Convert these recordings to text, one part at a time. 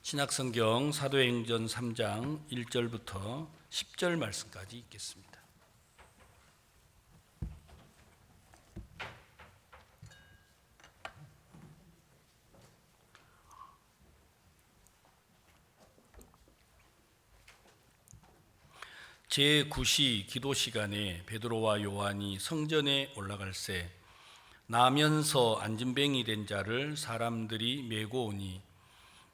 신약성경 사도행전 3장 1절부터 10절 말씀까지 읽겠습니다. 제9시 기도 시간에 베드로와 요한이 성전에 올라갈새 나면서 안진뱅이 된 자를 사람들이 메고 오니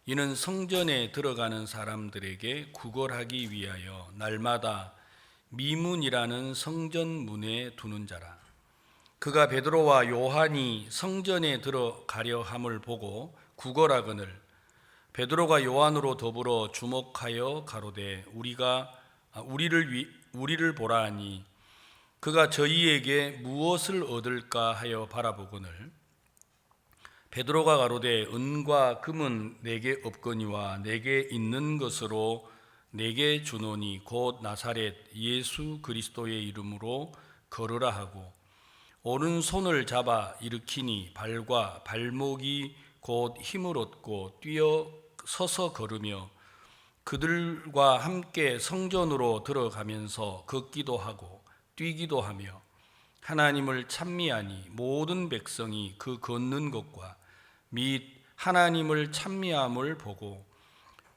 이는 성전에 들어가는 사람들에게 구걸하기 위하여 날마다 미문이라는 성전 문에 두는 자라. 그가 베드로와 요한이 성전에 들어가려 함을 보고 구걸하거늘 베드로가 요한으로 더불어 주목하여 가로되 우리를 보라 하니 그가 저희에게 무엇을 얻을까 하여 바라보거늘 베드로가 가로되 은과 금은 내게 없거니와 내게 있는 것으로 내게 주노니 곧 나사렛 예수 그리스도의 이름으로 걸으라 하고 오른손을 잡아 일으키니 발과 발목이 곧 힘을 얻고 뛰어 서서 걸으며 그들과 함께 성전으로 들어가면서 걷기도 하고 뛰기도 하며 하나님을 찬미하니 모든 백성이 그 걷는 것과 및 하나님을 찬미함을 보고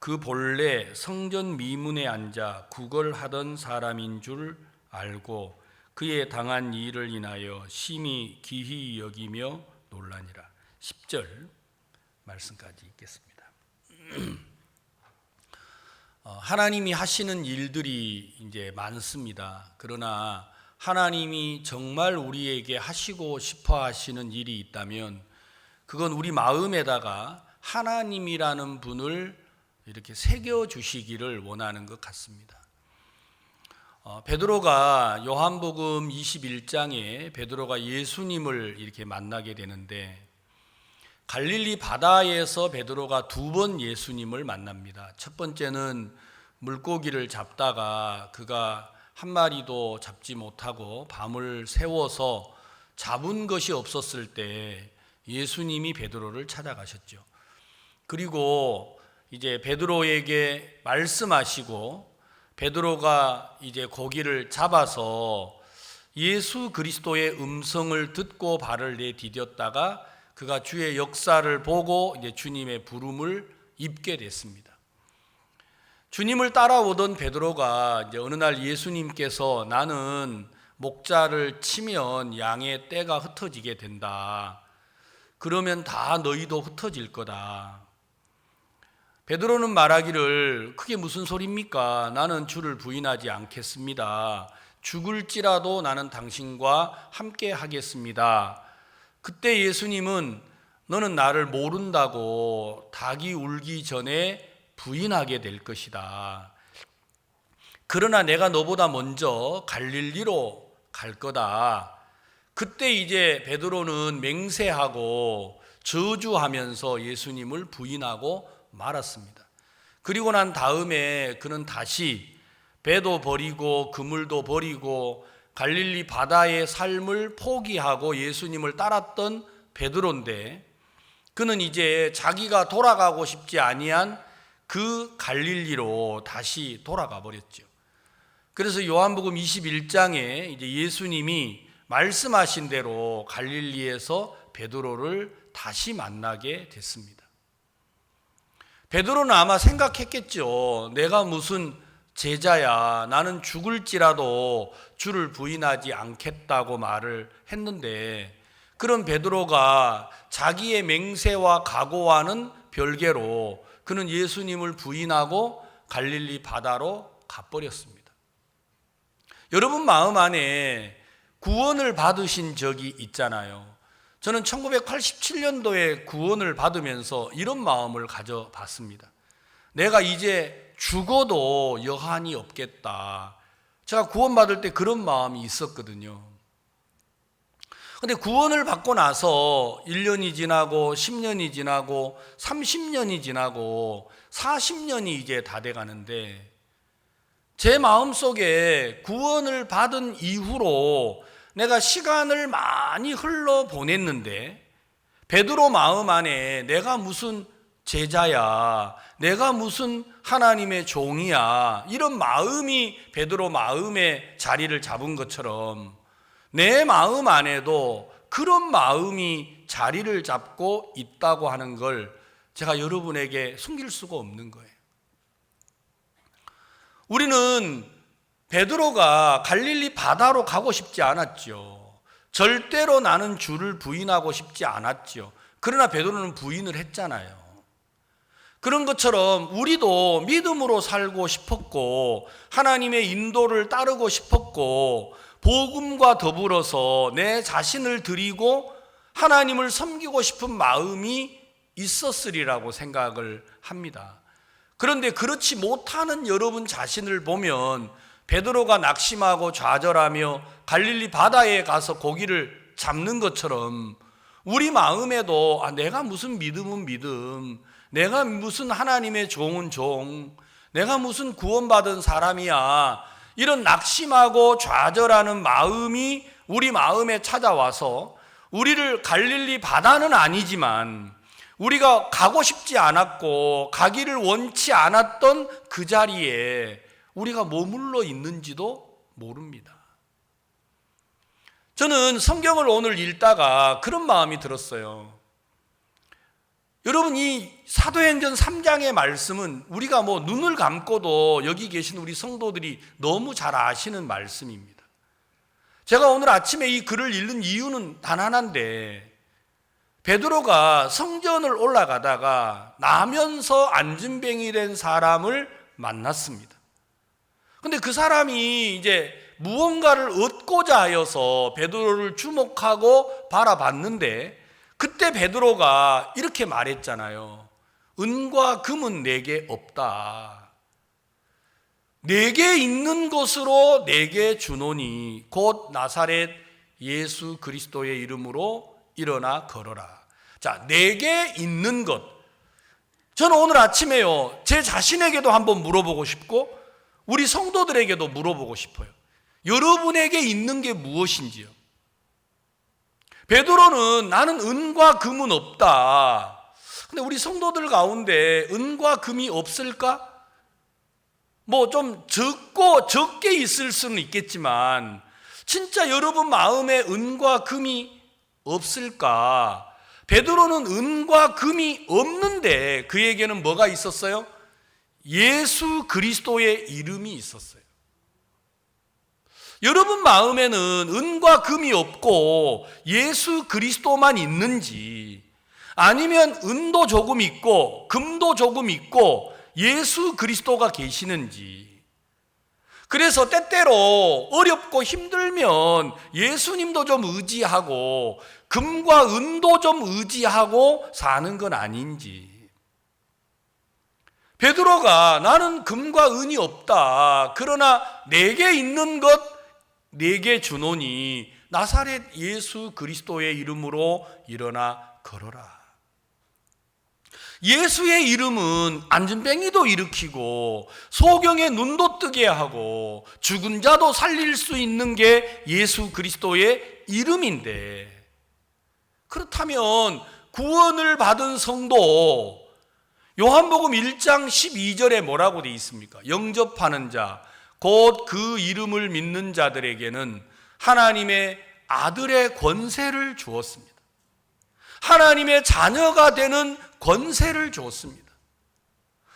그 본래 성전 미문에 앉아 구걸하던 사람인 줄 알고 그의 당한 일을 인하여 심히 기히 여기며 놀라니라. 10절 말씀까지 읽겠습니다. 하나님이 하시는 일들이 이제 많습니다. 그러나 하나님이 정말 우리에게 하시고 싶어 하시는 일이 있다면 그건 우리 마음에다가 하나님이라는 분을 이렇게 새겨주시기를 원하는 것 같습니다. 베드로가 요한복음 21장에 베드로가 예수님을 이렇게 만나게 되는데 갈릴리 바다에서 베드로가 두 번 예수님을 만납니다. 첫 번째는 물고기를 잡다가 그가 한 마리도 잡지 못하고 밤을 새워서 잡은 것이 없었을 때 예수님이 베드로를 찾아가셨죠. 그리고 이제 베드로에게 말씀하시고 베드로가 이제 고기를 잡아서 예수 그리스도의 음성을 듣고 발을 내디뎠다가 그가 주의 역사를 보고 이제 주님의 부름을 입게 됐습니다. 주님을 따라오던 베드로가 이제 어느 날 예수님께서 나는 목자를 치면 양의 떼가 흩어지게 된다. 그러면 다 너희도 흩어질 거다. 베드로는 말하기를 그게 무슨 소리입니까? 나는 주를 부인하지 않겠습니다. 죽을지라도 나는 당신과 함께 하겠습니다. 그때 예수님은 너는 나를 모른다고 닭이 울기 전에 부인하게 될 것이다. 그러나 내가 너보다 먼저 갈릴리로 갈 거다. 그때 이제 베드로는 맹세하고 저주하면서 예수님을 부인하고 말았습니다. 그리고 난 다음에 그는 다시 배도 버리고 그물도 버리고 갈릴리 바다의 삶을 포기하고 예수님을 따랐던 베드로인데 그는 이제 자기가 돌아가고 싶지 아니한 그 갈릴리로 다시 돌아가 버렸죠. 그래서 요한복음 21장에 이제 예수님이 말씀하신 대로 갈릴리에서 베드로를 다시 만나게 됐습니다. 베드로는 아마 생각했겠죠. 내가 무슨 제자야. 나는 죽을지라도 주를 부인하지 않겠다고 말을 했는데 그런 베드로가 자기의 맹세와 각오와는 별개로 그는 예수님을 부인하고 갈릴리 바다로 가버렸습니다. 여러분 마음 안에 구원을 받으신 적이 있잖아요. 저는 1987년도에 구원을 받으면서 이런 마음을 가져봤습니다. 내가 이제 죽어도 여한이 없겠다. 제가 구원받을 때 그런 마음이 있었거든요. 근데 구원을 받고 나서 1년이 지나고 10년이 지나고 30년이 지나고 40년이 이제 다 돼가는데 제 마음속에 구원을 받은 이후로 내가 시간을 많이 흘러 보냈는데 베드로 마음 안에 내가 무슨 제자야, 내가 무슨 하나님의 종이야, 이런 마음이 베드로 마음에 자리를 잡은 것처럼 내 마음 안에도 그런 마음이 자리를 잡고 있다고 하는 걸 제가 여러분에게 숨길 수가 없는 거예요. 우리는 베드로가 갈릴리 바다로 가고 싶지 않았죠. 절대로 나는 주를 부인하고 싶지 않았죠. 그러나 베드로는 부인을 했잖아요. 그런 것처럼 우리도 믿음으로 살고 싶었고 하나님의 인도를 따르고 싶었고 복음과 더불어서 내 자신을 드리고 하나님을 섬기고 싶은 마음이 있었으리라고 생각을 합니다. 그런데 그렇지 못하는 여러분 자신을 보면 베드로가 낙심하고 좌절하며 갈릴리 바다에 가서 고기를 잡는 것처럼 우리 마음에도 내가 무슨 믿음은 믿음, 내가 무슨 하나님의 종은 종, 내가 무슨 구원받은 사람이야, 이런 낙심하고 좌절하는 마음이 우리 마음에 찾아와서 우리를 갈릴리 바다는 아니지만 우리가 가고 싶지 않았고 가기를 원치 않았던 그 자리에 우리가 머물러 있는지도 모릅니다. 저는 성경을 오늘 읽다가 그런 마음이 들었어요. 여러분, 이 사도행전 3장의 말씀은 우리가 눈을 감고도 여기 계신 우리 성도들이 너무 잘 아시는 말씀입니다. 제가 오늘 아침에 이 글을 읽는 이유는 단 하나인데, 베드로가 성전을 올라가다가 나면서 안진뱅이 된 사람을 만났습니다. 근데 그 사람이 이제 무언가를 얻고자 하여서 베드로를 주목하고 바라봤는데, 그때 베드로가 이렇게 말했잖아요. 은과 금은 내게 없다. 내게 있는 것으로 내게 주노니 곧 나사렛 예수 그리스도의 이름으로 일어나 걸어라. 자, 내게 있는 것. 저는 오늘 아침에요, 제 자신에게도 한번 물어보고 싶고 우리 성도들에게도 물어보고 싶어요. 여러분에게 있는 게 무엇인지요? 베드로는 나는 은과 금은 없다. 근데 우리 성도들 가운데 은과 금이 없을까? 좀 적게 있을 수는 있겠지만 진짜 여러분 마음에 은과 금이 없을까? 베드로는 은과 금이 없는데 그에게는 뭐가 있었어요? 예수 그리스도의 이름이 있었어요. 여러분 마음에는 은과 금이 없고 예수 그리스도만 있는지, 아니면 은도 조금 있고 금도 조금 있고 예수 그리스도가 계시는지. 그래서 때때로 어렵고 힘들면 예수님도 좀 의지하고 금과 은도 좀 의지하고 사는 건 아닌지. 베드로가 나는 금과 은이 없다, 그러나 내게 있는 것 내게 주노니 나사렛 예수 그리스도의 이름으로 일어나 걸어라. 예수의 이름은 안진뱅이도 일으키고 소경의 눈도 뜨게 하고 죽은 자도 살릴 수 있는 게 예수 그리스도의 이름인데, 그렇다면 구원을 받은 성도, 요한복음 1장 12절에 뭐라고 되어 있습니까? 영접하는 자, 곧 그 이름을 믿는 자들에게는 하나님의 아들의 권세를 주었습니다. 하나님의 자녀가 되는 권세를 주었습니다.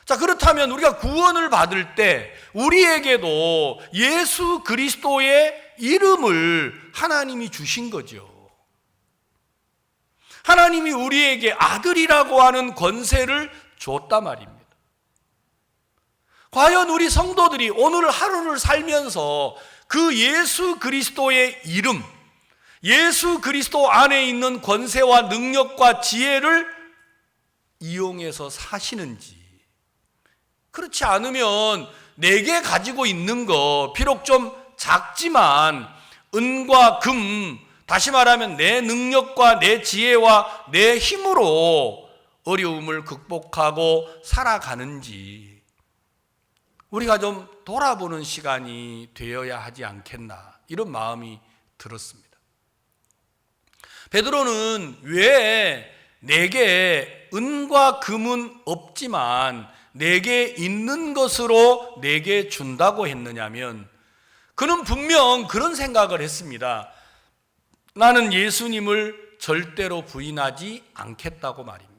자, 그렇다면 우리가 구원을 받을 때 우리에게도 예수 그리스도의 이름을 하나님이 주신 거죠. 하나님이 우리에게 아들이라고 하는 권세를 줬단 말입니다. 과연 우리 성도들이 오늘 하루를 살면서 그 예수 그리스도의 이름, 예수 그리스도 안에 있는 권세와 능력과 지혜를 이용해서 사시는지, 그렇지 않으면 내게 가지고 있는 거 비록 좀 작지만 은과 금, 다시 말하면 내 능력과 내 지혜와 내 힘으로 어려움을 극복하고 살아가는지 우리가 좀 돌아보는 시간이 되어야 하지 않겠나, 이런 마음이 들었습니다. 베드로는 왜 내게 은과 금은 없지만 내게 있는 것으로 내게 준다고 했느냐면, 그는 분명 그런 생각을 했습니다. 나는 예수님을 절대로 부인하지 않겠다고 말입니다.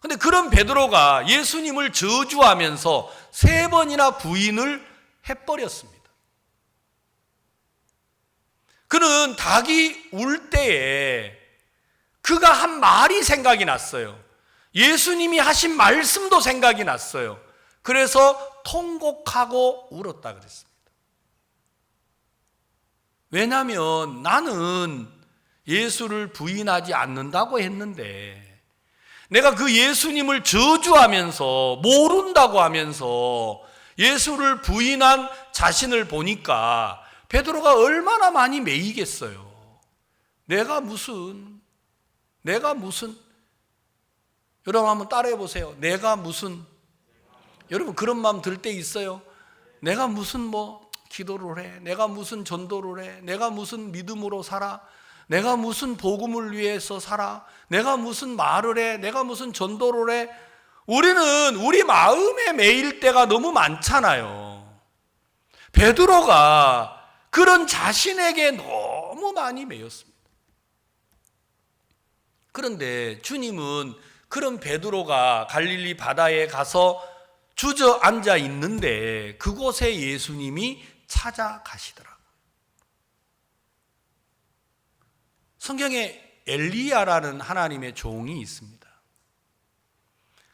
근데 그런 베드로가 예수님을 저주하면서 3번이나 부인을 해버렸습니다. 그는 닭이 울 때에 그가 한 말이 생각이 났어요. 예수님이 하신 말씀도 생각이 났어요. 그래서 통곡하고 울었다 그랬습니다. 왜냐하면 나는 예수를 부인하지 않는다고 했는데, 내가 그 예수님을 저주하면서 모른다고 하면서 예수를 부인한 자신을 보니까 베드로가 얼마나 많이 매이겠어요. 내가 무슨 여러분 한번 따라해 보세요. 내가 무슨, 여러분 그런 마음 들 때 있어요. 내가 무슨 기도를 해, 내가 무슨 전도를 해, 내가 무슨 믿음으로 살아, 내가 무슨 복음을 위해서 살아, 내가 무슨 말을 해, 내가 무슨 전도를 해. 우리는 우리 마음에 매일 때가 너무 많잖아요. 베드로가 그런 자신에게 너무 많이 매였습니다. 그런데 주님은 그런 베드로가 갈릴리 바다에 가서 주저앉아 있는데 그곳에 예수님이 찾아가시더라고요. 성경에 엘리야라는 하나님의 종이 있습니다.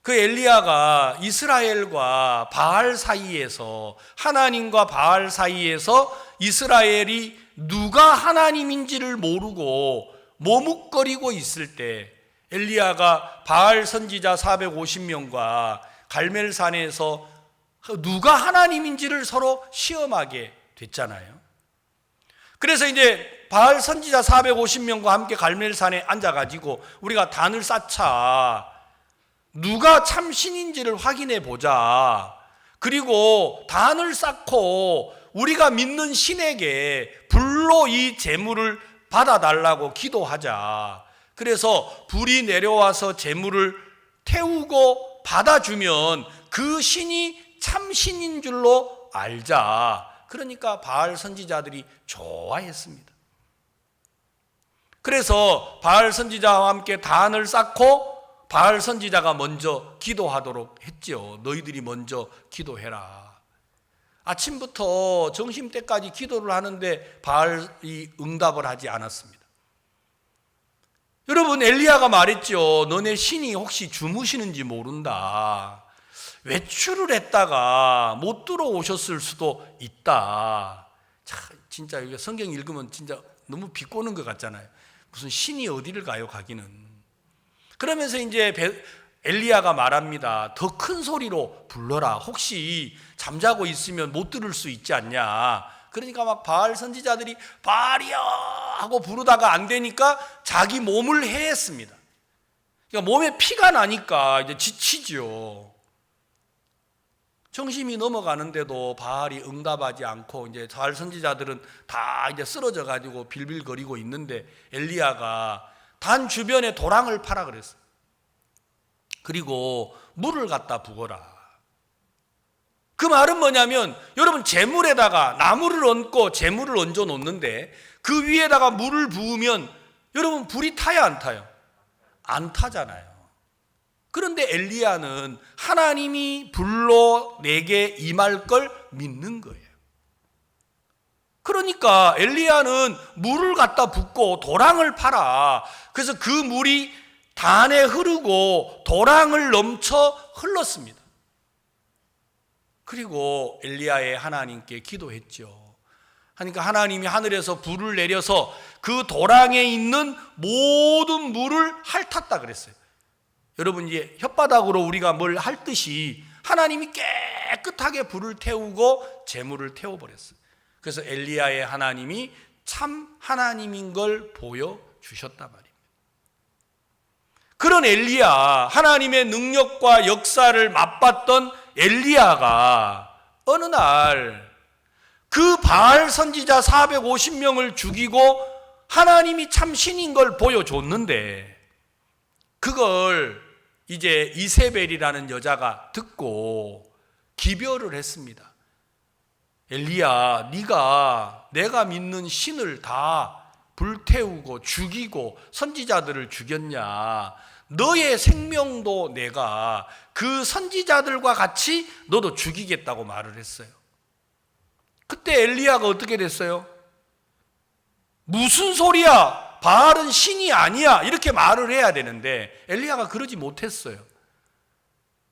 그 엘리야가 이스라엘과 바알 사이에서, 하나님과 바알 사이에서 이스라엘이 누가 하나님인지를 모르고 머뭇거리고 있을 때 엘리야가 바알 선지자 450명과 갈멜산에서 누가 하나님인지를 서로 시험하게 됐잖아요. 그래서 이제 바알 선지자 450명과 함께 갈멜산에 앉아가지고 우리가 단을 쌓자, 누가 참 신인지를 확인해 보자. 그리고 단을 쌓고 우리가 믿는 신에게 불로 이 제물을 받아달라고 기도하자. 그래서 불이 내려와서 제물을 태우고 받아주면 그 신이 참 신인 줄로 알자. 그러니까 바알 선지자들이 좋아했습니다. 그래서 바알 선지자와 함께 단을 쌓고 바알 선지자가 먼저 기도하도록 했죠. 너희들이 먼저 기도해라. 아침부터 점심때까지 기도를 하는데 바알이 응답을 하지 않았습니다. 여러분, 엘리야가 말했죠. 너네 신이 혹시 주무시는지 모른다. 외출을 했다가 못 들어오셨을 수도 있다. 참, 진짜 이게 성경 읽으면 진짜 너무 비꼬는 것 같잖아요. 무슨 신이 어디를 가요, 가기는. 그러면서 이제 엘리야가 말합니다. 더 큰 소리로 불러라. 혹시 잠자고 있으면 못 들을 수 있지 않냐. 그러니까 막 바알 선지자들이 바알이야 하고 부르다가 안 되니까 자기 몸을 해했습니다. 그러니까 몸에 피가 나니까 이제 지치죠. 정심이 넘어가는데도 바알이 응답하지 않고 이제 바알 선지자들은 다 이제 쓰러져 가지고 빌빌거리고 있는데 엘리야가 단 주변에 도랑을 파라 그랬어요. 그리고 물을 갖다 부어라. 그 말은 뭐냐면, 여러분 재물에다가 나무를 얹고 재물을 얹어 놓는데 그 위에다가 물을 부으면 여러분 불이 타야 안 타요? 안 타잖아요. 그런데 엘리야는 하나님이 불로 내게 임할 걸 믿는 거예요. 그러니까 엘리야는 물을 갖다 붓고 도랑을 파라. 그래서 그 물이 단에 흐르고 도랑을 넘쳐 흘렀습니다. 그리고 엘리야의 하나님께 기도했죠. 그러니까 하나님이 하늘에서 불을 내려서 그 도랑에 있는 모든 물을 핥았다 그랬어요. 여러분, 이제 혓바닥으로 우리가 뭘 핥듯이 하나님이 깨끗하게 불을 태우고 재물을 태워버렸어요. 그래서 엘리야의 하나님이 참 하나님인 걸 보여주셨단 말입니다. 그런 엘리야, 하나님의 능력과 역사를 맛봤던 엘리야가 어느 날 그 바알 선지자 450명을 죽이고 하나님이 참 신인 걸 보여줬는데 그걸 이제 이세벨이라는 여자가 듣고 기별을 했습니다. 엘리야, 네가 내가 믿는 신을 다 불태우고 죽이고 선지자들을 죽였냐? 너의 생명도 내가 그 선지자들과 같이 너도 죽이겠다고 말을 했어요. 그때 엘리야가 어떻게 됐어요? 무슨 소리야? 바알은 신이 아니야. 이렇게 말을 해야 되는데 엘리야가 그러지 못했어요.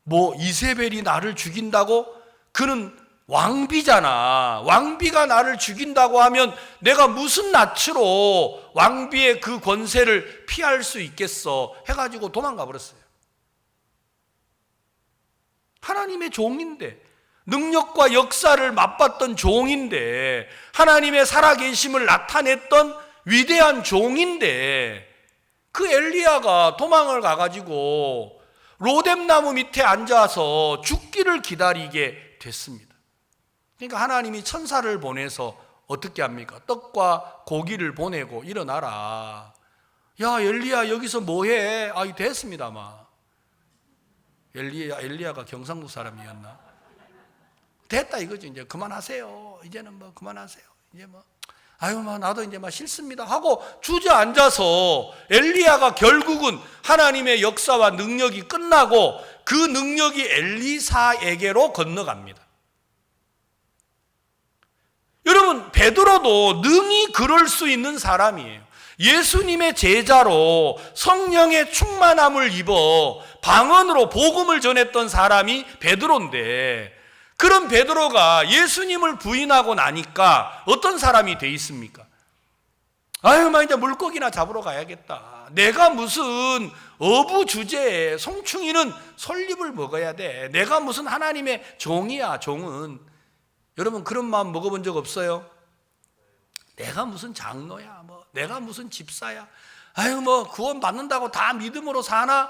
뭐 이세벨이 나를 죽인다고? 그는 왕비잖아. 왕비가 나를 죽인다고 하면 내가 무슨 낯으로 왕비의 그 권세를 피할 수 있겠어 해가지고 도망가 버렸어요. 하나님의 종인데, 능력과 역사를 맛봤던 종인데, 하나님의 살아계심을 나타냈던 위대한 종인데, 그 엘리야가 도망을 가가지고 로뎀나무 밑에 앉아서 죽기를 기다리게 됐습니다. 그러니까 하나님이 천사를 보내서 어떻게 합니까? 떡과 고기를 보내고 일어나라. 야, 엘리야 여기서 뭐해? 아, 됐습니다 아마. 엘리야가 경상도 사람이었나? 됐다 이거지. 이제 그만하세요. 이제는 뭐 그만하세요. 이제 뭐 아유 뭐 나도 이제 막 싫습니다 하고 주저앉아서 엘리야가 결국은 하나님의 역사와 능력이 끝나고 그 능력이 엘리사에게로 건너갑니다. 여러분, 베드로도 능히 그럴 수 있는 사람이에요. 예수님의 제자로 성령의 충만함을 입어 방언으로 복음을 전했던 사람이 베드로인데, 그런 베드로가 예수님을 부인하고 나니까 어떤 사람이 돼 있습니까? 아유, 막 이제 물고기나 잡으러 가야겠다. 내가 무슨 어부 주제에 송충이는 솔잎을 먹어야 돼. 내가 무슨 하나님의 종이야, 종은. 여러분, 그런 마음 먹어본 적 없어요? 내가 무슨 장로야, 뭐 내가 무슨 집사야. 아유, 뭐 구원 받는다고 다 믿음으로 사나?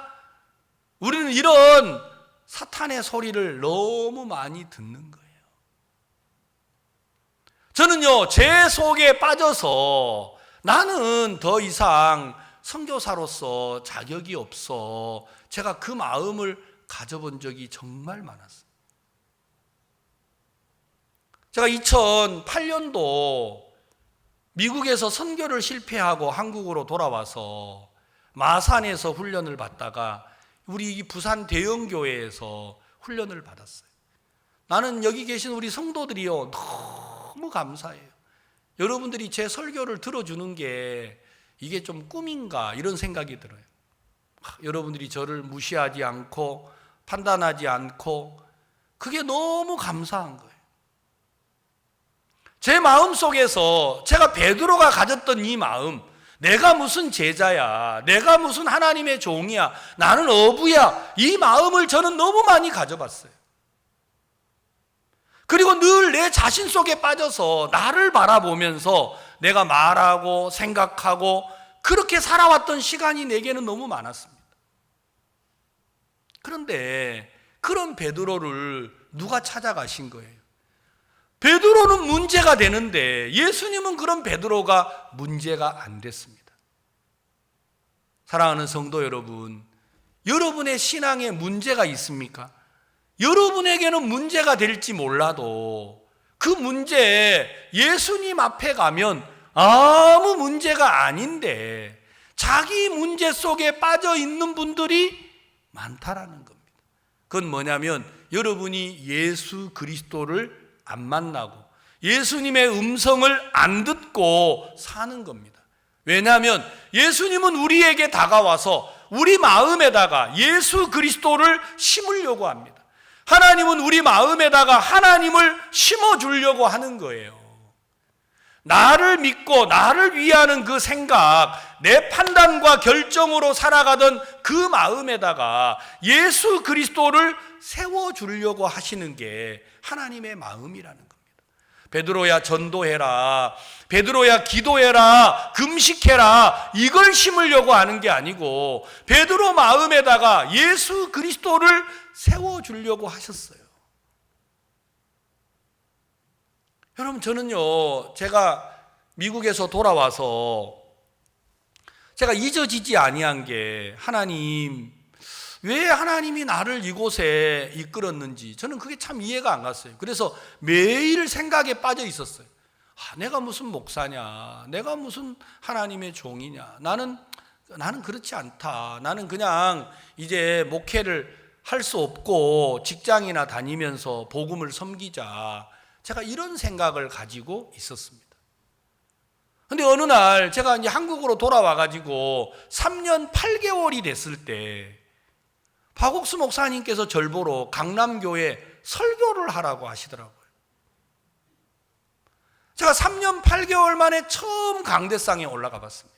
우리는 이런 사탄의 소리를 너무 많이 듣는 거예요. 저는요, 제 속에 빠져서 나는 더 이상 선교사로서 자격이 없어, 제가 그 마음을 가져본 적이 정말 많았어요. 제가 2008년도 미국에서 선교를 실패하고 한국으로 돌아와서 마산에서 훈련을 받다가 우리 부산 대형교회에서 훈련을 받았어요. 나는 여기 계신 우리 성도들이요, 너무 감사해요. 여러분들이 제 설교를 들어주는 게 이게 좀 꿈인가 이런 생각이 들어요. 여러분들이 저를 무시하지 않고 판단하지 않고, 그게 너무 감사한 거예요. 제 마음속에서 제가 베드로가 가졌던 이 마음, 내가 무슨 제자야, 내가 무슨 하나님의 종이야, 나는 어부야, 이 마음을 저는 너무 많이 가져봤어요. 그리고 늘 내 자신 속에 빠져서 나를 바라보면서 내가 말하고 생각하고 그렇게 살아왔던 시간이 내게는 너무 많았습니다. 그런데 그런 베드로를 누가 찾아가신 거예요? 베드로는 문제가 되는데 예수님은 그런 베드로가 문제가 안 됐습니다. 사랑하는 성도 여러분, 여러분의 신앙에 문제가 있습니까? 여러분에게는 문제가 될지 몰라도 그 문제에 예수님 앞에 가면 아무 문제가 아닌데 자기 문제 속에 빠져 있는 분들이 많다라는 겁니다. 그건 뭐냐면 여러분이 예수 그리스도를 안 만나고 예수님의 음성을 안 듣고 사는 겁니다. 왜냐하면 예수님은 우리에게 다가와서 우리 마음에다가 예수 그리스도를 심으려고 합니다. 하나님은 우리 마음에다가 하나님을 심어주려고 하는 거예요. 나를 믿고 나를 위하는 그 생각, 내 판단과 결정으로 살아가던 그 마음에다가 예수 그리스도를 세워주려고 하시는 게 하나님의 마음이라는 겁니다. 베드로야 전도해라, 베드로야 기도해라, 금식해라, 이걸 심으려고 하는 게 아니고 베드로 마음에다가 예수 그리스도를 세워주려고 하셨어요. 여러분, 저는요, 제가 미국에서 돌아와서 제가 잊어지지 아니한 게 하나님, 왜 하나님이 나를 이곳에 이끌었는지 저는 그게 참 이해가 안 갔어요. 그래서 매일 생각에 빠져 있었어요. 내가 무슨 목사냐, 내가 무슨 하나님의 종이냐, 나는 그렇지 않다. 나는 그냥 이제 목회를 할 수 없고 직장이나 다니면서 복음을 섬기자. 제가 이런 생각을 가지고 있었습니다. 근데 어느 날 제가 이제 한국으로 돌아와 가지고 3년 8개월이 됐을 때 박옥수 목사님께서 절 보러 강남교회 설교를 하라고 하시더라고요. 제가 3년 8개월 만에 처음 강대상에 올라가 봤습니다.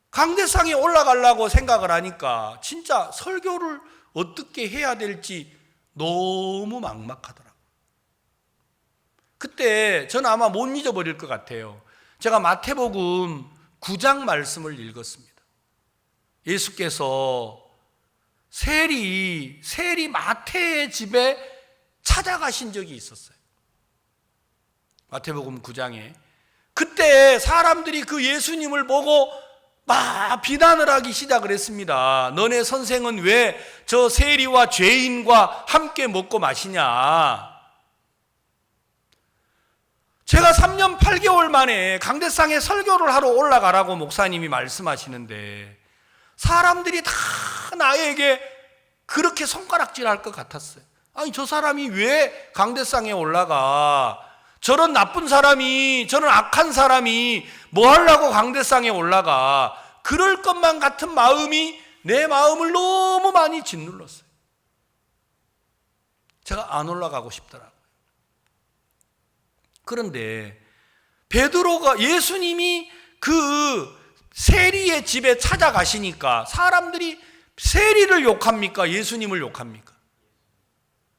강대상에 올라가려고 생각을 하니까 진짜 설교를 어떻게 해야 될지 너무 막막하더라고요. 그때 저는 아마 못 잊어버릴 것 같아요. 제가 마태복음 9장 말씀을 읽었습니다. 예수께서 세리 마태의 집에 찾아가신 적이 있었어요. 마태복음 9장에. 그때 사람들이 그 예수님을 보고 막 비난을 하기 시작을 했습니다. 너네 선생은 왜 저 세리와 죄인과 함께 먹고 마시냐? 제가 3년 8개월 만에 강대상에 설교를 하러 올라가라고 목사님이 말씀하시는데 사람들이 다 나에게 그렇게 손가락질할 것 같았어요. 아니, 저 사람이 왜 강대상에 올라가? 저런 나쁜 사람이, 저런 악한 사람이 뭐 하려고 강대상에 올라가? 그럴 것만 같은 마음이 내 마음을 너무 많이 짓눌렀어요. 제가 안 올라가고 싶더라고요. 그런데 베드로가, 예수님이 그 세리의 집에 찾아가시니까 사람들이 세리를 욕합니까? 예수님을 욕합니까?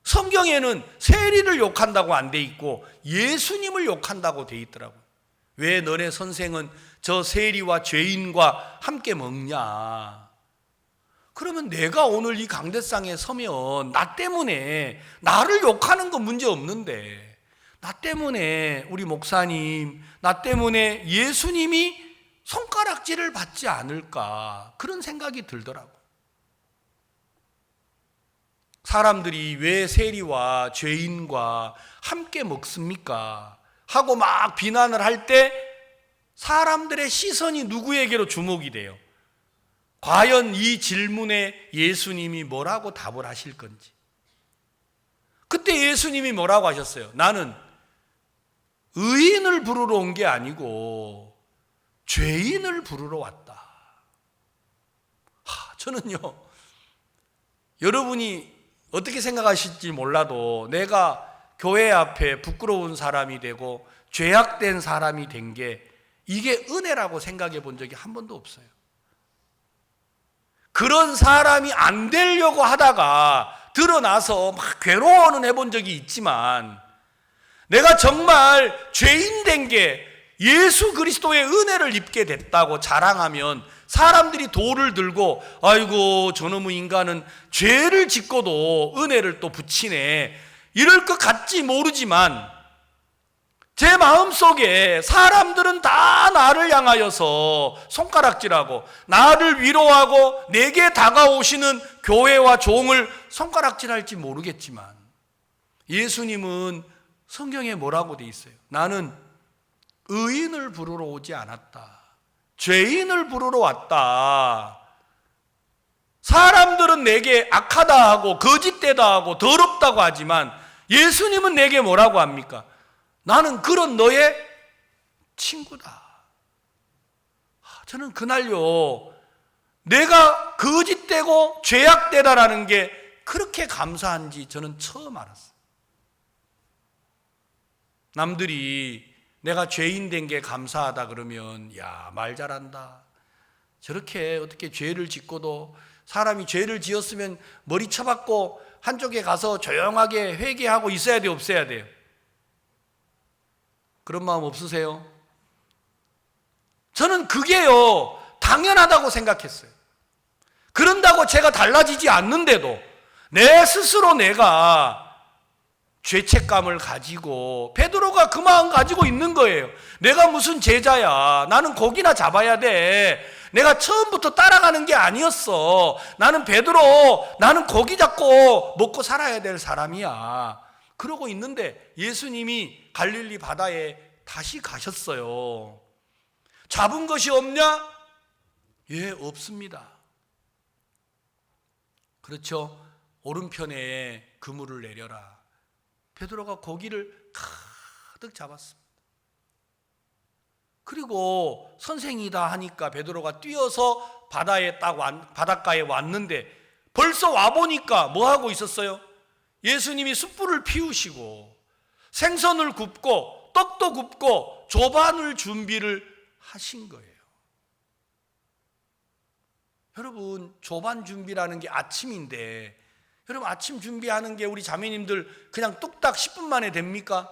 성경에는 세리를 욕한다고 안 돼 있고 예수님을 욕한다고 돼 있더라고요. 왜 너네 선생은 저 세리와 죄인과 함께 먹냐? 그러면 내가 오늘 이 강대상에 서면 나 때문에, 나를 욕하는 건 문제 없는데 나 때문에 우리 목사님, 나 때문에 예수님이 손가락질을 받지 않을까, 그런 생각이 들더라고요. 사람들이 왜 세리와 죄인과 함께 먹습니까? 하고 막 비난을 할 때 사람들의 시선이 누구에게로 주목이 돼요? 과연 이 질문에 예수님이 뭐라고 답을 하실 건지. 그때 예수님이 뭐라고 하셨어요? 나는 의인을 부르러 온 게 아니고 죄인을 부르러 왔다. 저는요, 여러분이 어떻게 생각하실지 몰라도 내가 교회 앞에 부끄러운 사람이 되고 죄악된 사람이 된 게 이게 은혜라고 생각해 본 적이 한 번도 없어요. 그런 사람이 안 되려고 하다가 드러나서 막 괴로워는 해본 적이 있지만 내가 정말 죄인 된 게 예수 그리스도의 은혜를 입게 됐다고 자랑하면 사람들이 돌을 들고 아이고 저놈의 인간은 죄를 짓고도 은혜를 또 붙이네, 이럴 것 같지 모르지만 제 마음속에 사람들은 다 나를 향하여서 손가락질하고 나를 위로하고 내게 다가오시는 교회와 종을 손가락질할지 모르겠지만 예수님은 성경에 뭐라고 돼 있어요? 나는 의인을 부르러 오지 않았다. 죄인을 부르러 왔다. 사람들은 내게 악하다 하고 거짓되다 하고 더럽다고 하지만 예수님은 내게 뭐라고 합니까? 나는 그런 너의 친구다. 저는 그날요, 내가 거짓되고 죄악되다라는 게 그렇게 감사한지 저는 처음 알았어요. 남들이 내가 죄인 된 게 감사하다 그러면 야, 말 잘한다. 저렇게 어떻게 죄를 짓고도, 사람이 죄를 지었으면 머리 쳐박고 한쪽에 가서 조용하게 회개하고 있어야 돼요, 없어야 돼요? 그런 마음 없으세요? 저는 그게요, 당연하다고 생각했어요. 그런다고 제가 달라지지 않는데도 내 스스로 내가 죄책감을 가지고 베드로가 그 마음 가지고 있는 거예요. 내가 무슨 제자야. 나는 고기나 잡아야 돼. 내가 처음부터 따라가는 게 아니었어. 나는 베드로, 나는 고기 잡고 먹고 살아야 될 사람이야. 그러고 있는데 예수님이 갈릴리 바다에 다시 가셨어요. 잡은 것이 없냐? 예, 없습니다. 그렇죠. 오른편에 그물을 내려라. 베드로가 고기를 가득 잡았습니다. 그리고 선생이다 하니까 베드로가 뛰어서 바닷가에 왔는데 벌써 와보니까 뭐 하고 있었어요? 예수님이 숯불을 피우시고 생선을 굽고 떡도 굽고 조반을 준비를 하신 거예요. 여러분, 조반 준비라는 게 아침인데, 여러분 아침 준비하는 게 우리 자매님들 그냥 뚝딱 10분 만에 됩니까?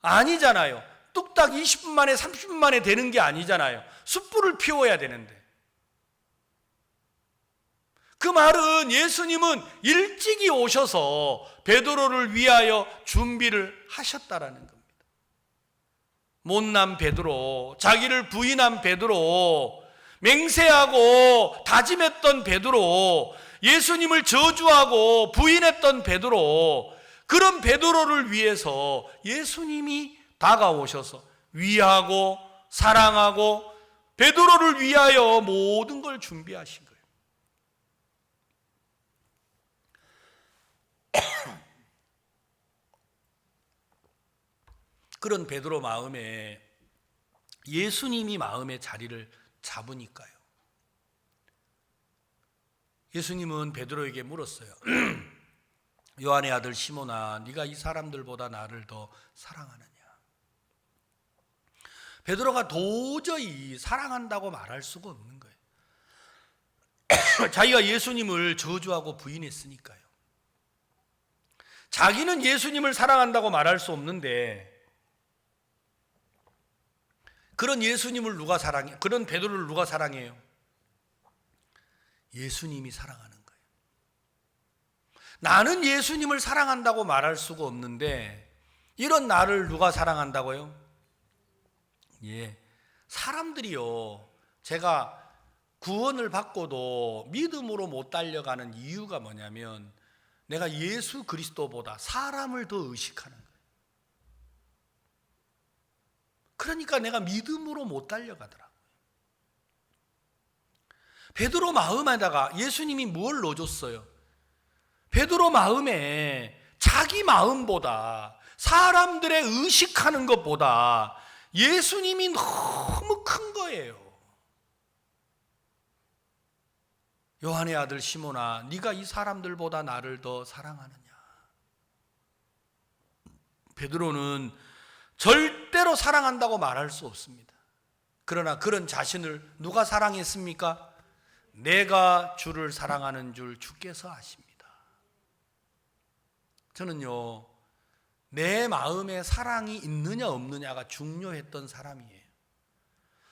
아니잖아요. 뚝딱 20분 만에 30분 만에 되는 게 아니잖아요. 숯불을 피워야 되는데. 그 말은 예수님은 일찍이 오셔서 베드로를 위하여 준비를 하셨다라는 겁니다. 못난 베드로, 자기를 부인한 베드로, 맹세하고 다짐했던 베드로, 예수님을 저주하고 부인했던 베드로, 그런 베드로를 위해서 예수님이 다가오셔서 위하고 사랑하고 베드로를 위하여 모든 걸 준비하신 거예요. 그런 베드로 마음에 예수님이 마음의 자리를 잡으니까요. 예수님은 베드로에게 물었어요. 요한의 아들 시몬아, 네가 이 사람들보다 나를 더 사랑하느냐? 베드로가 도저히 사랑한다고 말할 수가 없는 거예요. 자기가 예수님을 저주하고 부인했으니까요. 자기는 예수님을 사랑한다고 말할 수 없는데 그런 예수님을 누가 사랑해? 그런 베드로를 누가 사랑해요? 예수님이 사랑하는 거예요. 나는 예수님을 사랑한다고 말할 수가 없는데 이런 나를 누가 사랑한다고요? 예, 사람들이요, 제가 구원을 받고도 믿음으로 못 달려가는 이유가 뭐냐면 내가 예수 그리스도보다 사람을 더 의식하는 거예요. 그러니까 내가 믿음으로 못 달려가더라고요. 베드로 마음에다가 예수님이 뭘 넣어줬어요? 베드로 마음에 자기 마음보다 사람들의 의식하는 것보다 예수님이 너무 큰 거예요. 요한의 아들 시몬아, 네가 이 사람들보다 나를 더 사랑하느냐? 베드로는 절대로 사랑한다고 말할 수 없습니다. 그러나 그런 자신을 누가 사랑했습니까? 내가 주를 사랑하는 줄 주께서 아십니다. 저는요, 내 마음에 사랑이 있느냐 없느냐가 중요했던 사람이에요.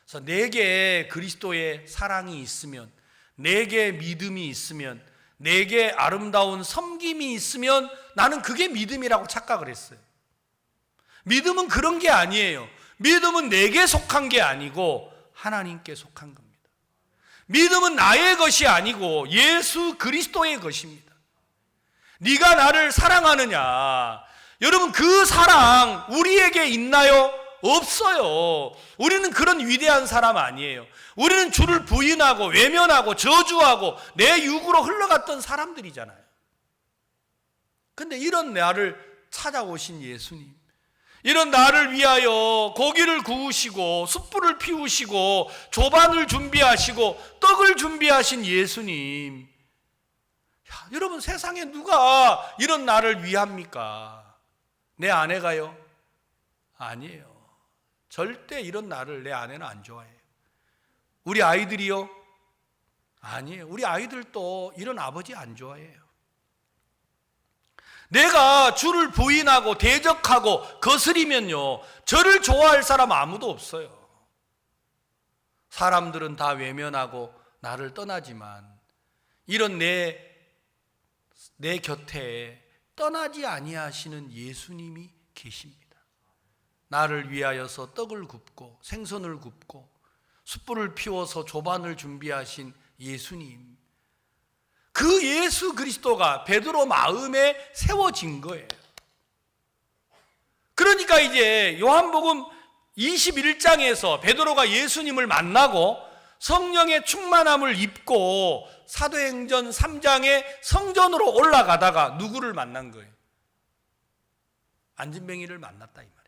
그래서 내게 그리스도의 사랑이 있으면, 내게 믿음이 있으면, 내게 아름다운 섬김이 있으면 나는 그게 믿음이라고 착각을 했어요. 믿음은 그런 게 아니에요. 믿음은 내게 속한 게 아니고 하나님께 속한 겁니다. 믿음은 나의 것이 아니고 예수 그리스도의 것입니다. 네가 나를 사랑하느냐? 여러분, 그 사랑 우리에게 있나요? 없어요. 우리는 그런 위대한 사람 아니에요. 우리는 주를 부인하고 외면하고 저주하고 내 육으로 흘러갔던 사람들이잖아요. 근데 이런 나를 찾아오신 예수님, 이런 나를 위하여 고기를 구우시고 숯불을 피우시고 조반을 준비하시고 떡을 준비하신 예수님, 야, 여러분, 세상에 누가 이런 나를 위합니까? 내 아내가요? 아니에요. 절대 이런 나를 내 아내는 안 좋아해요. 우리 아이들이요? 아니에요. 우리 아이들도 이런 아버지 안 좋아해요. 내가 주를 부인하고 대적하고 거스리면요, 저를 좋아할 사람 아무도 없어요. 사람들은 다 외면하고 나를 떠나지만 이런 내 곁에 떠나지 아니하시는 예수님이 계십니다. 나를 위하여서 떡을 굽고 생선을 굽고 숯불을 피워서 조반을 준비하신 예수님, 그 예수 그리스도가 베드로 마음에 세워진 거예요. 그러니까 이제 요한복음 21장에서 베드로가 예수님을 만나고 성령의 충만함을 입고 사도행전 3장에 성전으로 올라가다가 누구를 만난 거예요? 안진뱅이를 만났다 이 말이에요.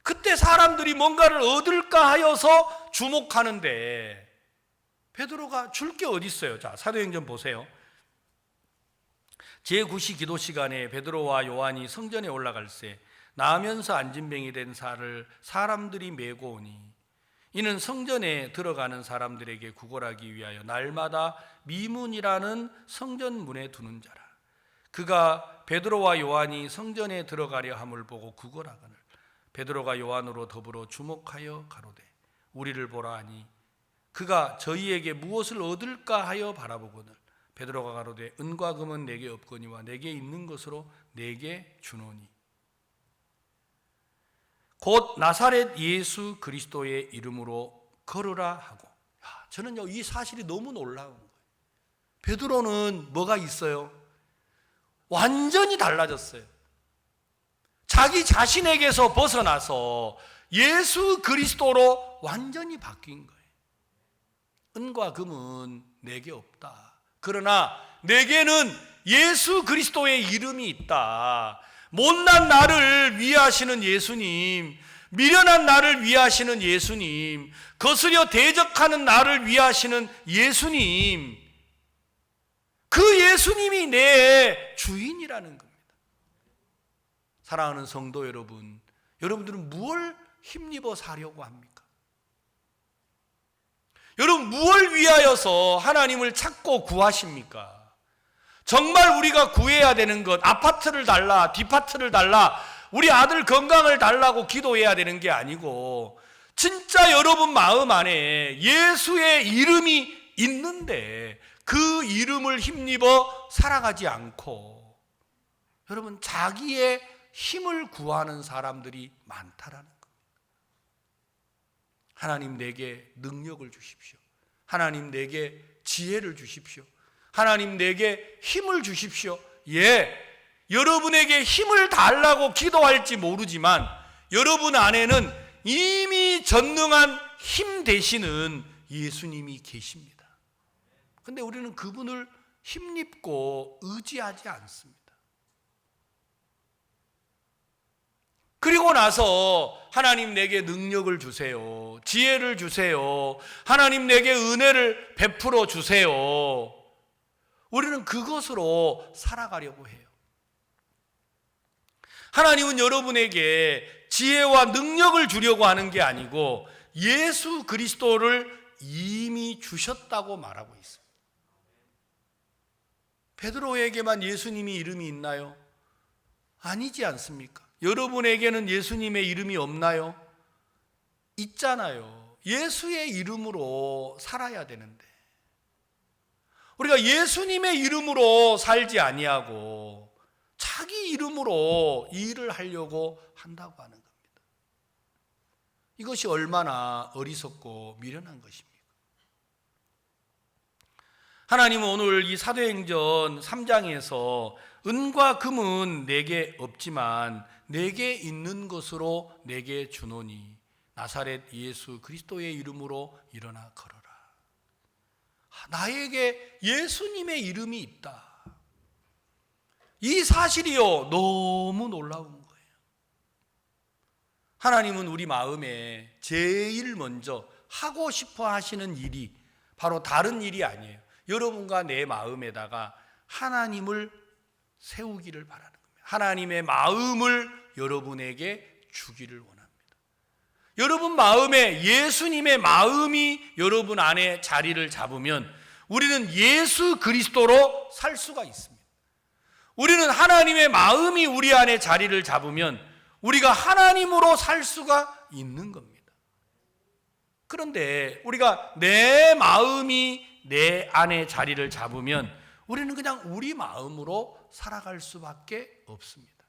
그때 사람들이 뭔가를 얻을까 하여서 주목하는데 베드로가 줄 게 어디 있어요? 자, 사도행전 보세요. 제9시 기도 시간에 베드로와 요한이 성전에 올라갈새 나으면서 안진뱅이 된 살을 사람들이 메고 오니 이는 성전에 들어가는 사람들에게 구걸하기 위하여 날마다 미문이라는 성전 문에 두는 자라. 그가 베드로와 요한이 성전에 들어가려 함을 보고 구걸하거늘 베드로가 요한으로 더불어 주목하여 가로되 우리를 보라 하니 그가 저희에게 무엇을 얻을까 하여 바라보거늘 베드로가 가로되 은과 금은 내게 없거니와 내게 있는 것으로 내게 주노니 곧 나사렛 예수 그리스도의 이름으로 걸으라 하고. 저는요 이 사실이 너무 놀라운 거예요. 베드로는 뭐가 있어요? 완전히 달라졌어요. 자기 자신에게서 벗어나서 예수 그리스도로 완전히 바뀐 거예요. 은과 금은 내게 없다. 그러나 내게는 예수 그리스도의 이름이 있다. 못난 나를 위하시는 예수님, 미련한 나를 위하시는 예수님, 거스려 대적하는 나를 위하시는 예수님, 그 예수님이 내 주인이라는 겁니다. 사랑하는 성도 여러분, 여러분들은 무엇을 힘입어 사려고 합니까? 여러분 무엇을 위하여서 하나님을 찾고 구하십니까? 정말 우리가 구해야 되는 것, 아파트를 달라, 디파트를 달라, 우리 아들 건강을 달라고 기도해야 되는 게 아니고 진짜 여러분 마음 안에 예수의 이름이 있는데 그 이름을 힘입어 살아가지 않고 여러분 자기의 힘을 구하는 사람들이 많다라는 겁니다. 하나님 내게 능력을 주십시오. 하나님 내게 지혜를 주십시오. 하나님 내게 힘을 주십시오. 예, 여러분에게 힘을 달라고 기도할지 모르지만 여러분 안에는 이미 전능한 힘 되시는 예수님이 계십니다. 그런데 우리는 그분을 힘입고 의지하지 않습니다. 그리고 나서 하나님 내게 능력을 주세요. 지혜를 주세요. 하나님 내게 은혜를 베풀어 주세요. 우리는 그것으로 살아가려고 해요. 하나님은 여러분에게 지혜와 능력을 주려고 하는 게 아니고 예수 그리스도를 이미 주셨다고 말하고 있습니다. 베드로에게만 예수님이 이름이 있나요? 아니지 않습니까? 여러분에게는 예수님의 이름이 없나요? 있잖아요. 예수의 이름으로 살아야 되는데 우리가 예수님의 이름으로 살지 아니하고 자기 이름으로 일을 하려고 한다고 하는 겁니다. 이것이 얼마나 어리석고 미련한 것입니까? 하나님은 오늘 이 사도행전 3장에서 은과 금은 내게 없지만 내게 있는 것으로 내게 주노니 나사렛 예수 그리스도의 이름으로 일어나 걸어라. 나에게 예수님의 이름이 있다. 이 사실이요 너무 놀라운 거예요. 하나님은 우리 마음에 제일 먼저 하고 싶어 하시는 일이 바로 다른 일이 아니에요. 여러분과 내 마음에다가 하나님을 세우기를 바라는 겁니다. 하나님의 마음을 여러분에게 주기를 원합니다. 여러분 마음에 예수님의 마음이 여러분 안에 자리를 잡으면 우리는 예수 그리스도로 살 수가 있습니다. 우리는 하나님의 마음이 우리 안에 자리를 잡으면 우리가 하나님으로 살 수가 있는 겁니다. 그런데 우리가 내 마음이 내 안에 자리를 잡으면 우리는 그냥 우리 마음으로 살아갈 수밖에 없습니다.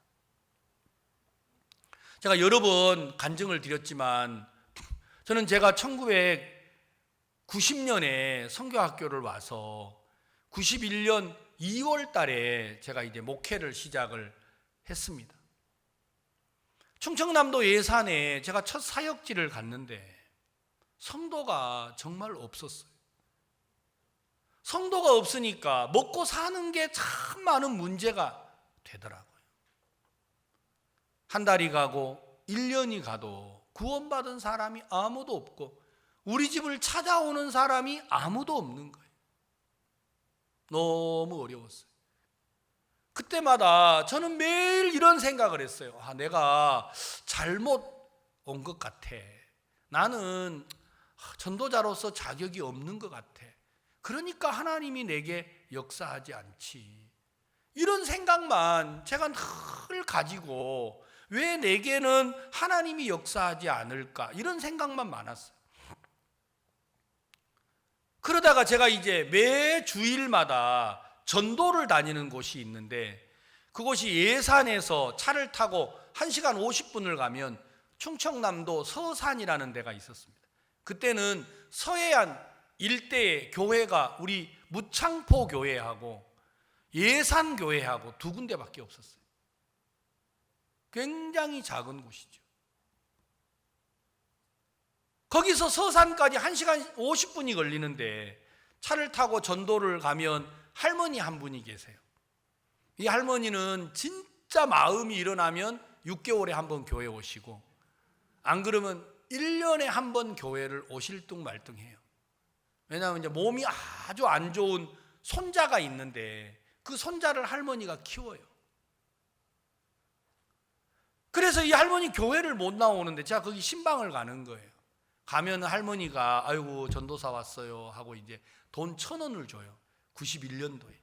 제가 여러 번 간증을 드렸지만 저는 제가 1990년에 선교학교를 와서 91년 2월 달에 제가 이제 목회를 시작을 했습니다. 충청남도 예산에 제가 첫 사역지를 갔는데 성도가 정말 없었어요. 성도가 없으니까 먹고 사는 게 참 많은 문제가 되더라고요. 한 달이 가고 1년이 가도 구원받은 사람이 아무도 없고 우리 집을 찾아오는 사람이 아무도 없는 거예요. 너무 어려웠어요. 그때마다 저는 매일 이런 생각을 했어요. 내가 잘못 온 것 같아. 나는 전도자로서 자격이 없는 것 같아. 그러니까 하나님이 내게 역사하지 않지. 이런 생각만 제가 늘 가지고 왜 내게는 하나님이 역사하지 않을까? 이런 생각만 많았어요. 그러다가 제가 이제 매 주일마다 전도를 다니는 곳이 있는데 그곳이 예산에서 차를 타고 1시간 50분을 가면 충청남도 서산이라는 데가 있었습니다. 그때는 서해안 일대의 교회가 우리 무창포 교회하고 예산 교회하고 두 군데밖에 없었어요. 굉장히 작은 곳이죠. 거기서 서산까지 1시간 50분이 걸리는데 차를 타고 전도를 가면 할머니 한 분이 계세요. 이 할머니는 진짜 마음이 일어나면 6개월에 한 번 교회 오시고 안 그러면 1년에 한 번 교회를 오실 둥 말둥해요. 왜냐하면 이제 몸이 아주 안 좋은 손자가 있는데 그 손자를 할머니가 키워요. 그래서 이 할머니 교회를 못 나오는데 제가 거기 신방을 가는 거예요. 가면 할머니가 아이고 전도사 왔어요 하고 이제 돈 1,000원을 줘요. 91년도에.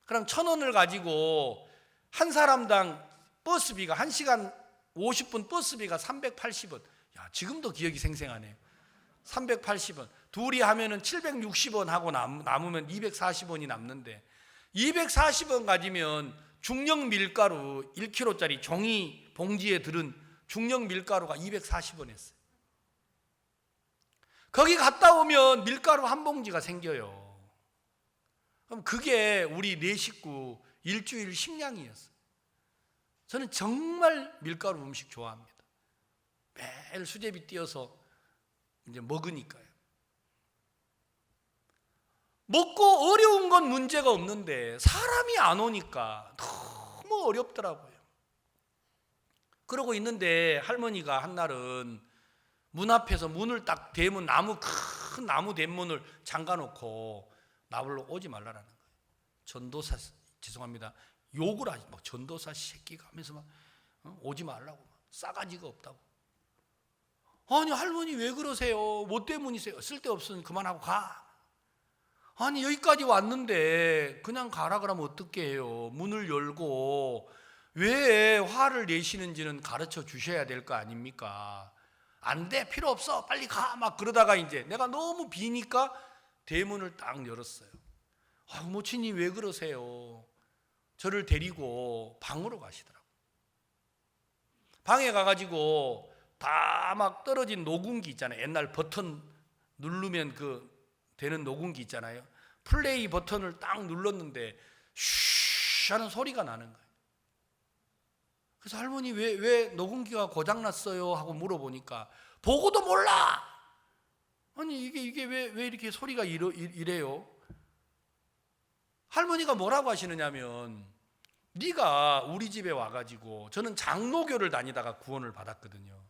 그럼 1,000원을 가지고 한 사람당 버스비가 1시간 50분 버스비가 380원. 야, 지금도 기억이 생생하네요. 380원. 둘이 하면은 760원 하고 남으면 240원이 남는데 240원 가지면 중력 밀가루 1kg짜리 종이 봉지에 들은 중력 밀가루가 240원이었어요. 거기 갔다 오면 밀가루 한 봉지가 생겨요. 그럼 그게 우리 4식구 일주일 식량이었어요. 저는 정말 밀가루 음식 좋아합니다. 매일 수제비 띄어서 이제 먹으니까요. 먹고 어려운 건 문제가 없는데 사람이 안 오니까 너무 어렵더라고요. 그러고 있는데 할머니가 한날은 문 앞에서 문을 딱 대문 큰 나무 대문을 잠가놓고 나불러 오지 말라라는 거예요. 전도사 죄송합니다. 욕을 하지 막 전도사 새끼가 하면서 막 오지 말라고 막 싸가지가 없다고. 아니 할머니 왜 그러세요? 뭐 때문이세요? 쓸데없으면 그만하고 가. 아니 여기까지 왔는데 그냥 가라 그러면 어떻게 해요? 문을 열고 왜 화를 내시는지는 가르쳐 주셔야 될 거 아닙니까? 안 돼, 필요 없어, 빨리 가. 막 그러다가 이제 내가 너무 비니까 대문을 딱 열었어요. 모친이 왜 그러세요? 저를 데리고 방으로 가시더라고요. 방에 가가지고 다 막 떨어진 녹음기 있잖아요. 옛날 버튼 누르면 그 되는 녹음기 있잖아요. 플레이 버튼을 딱 눌렀는데 쉬 하는 소리가 나는 거예요. 그래서 할머니 왜 녹음기가 고장났어요? 하고 물어보니까 보고도 몰라. 아니 이게 왜 이렇게 소리가 이래요? 할머니가 뭐라고 하시느냐면 네가 우리 집에 와가지고 저는 장로교를 다니다가 구원을 받았거든요.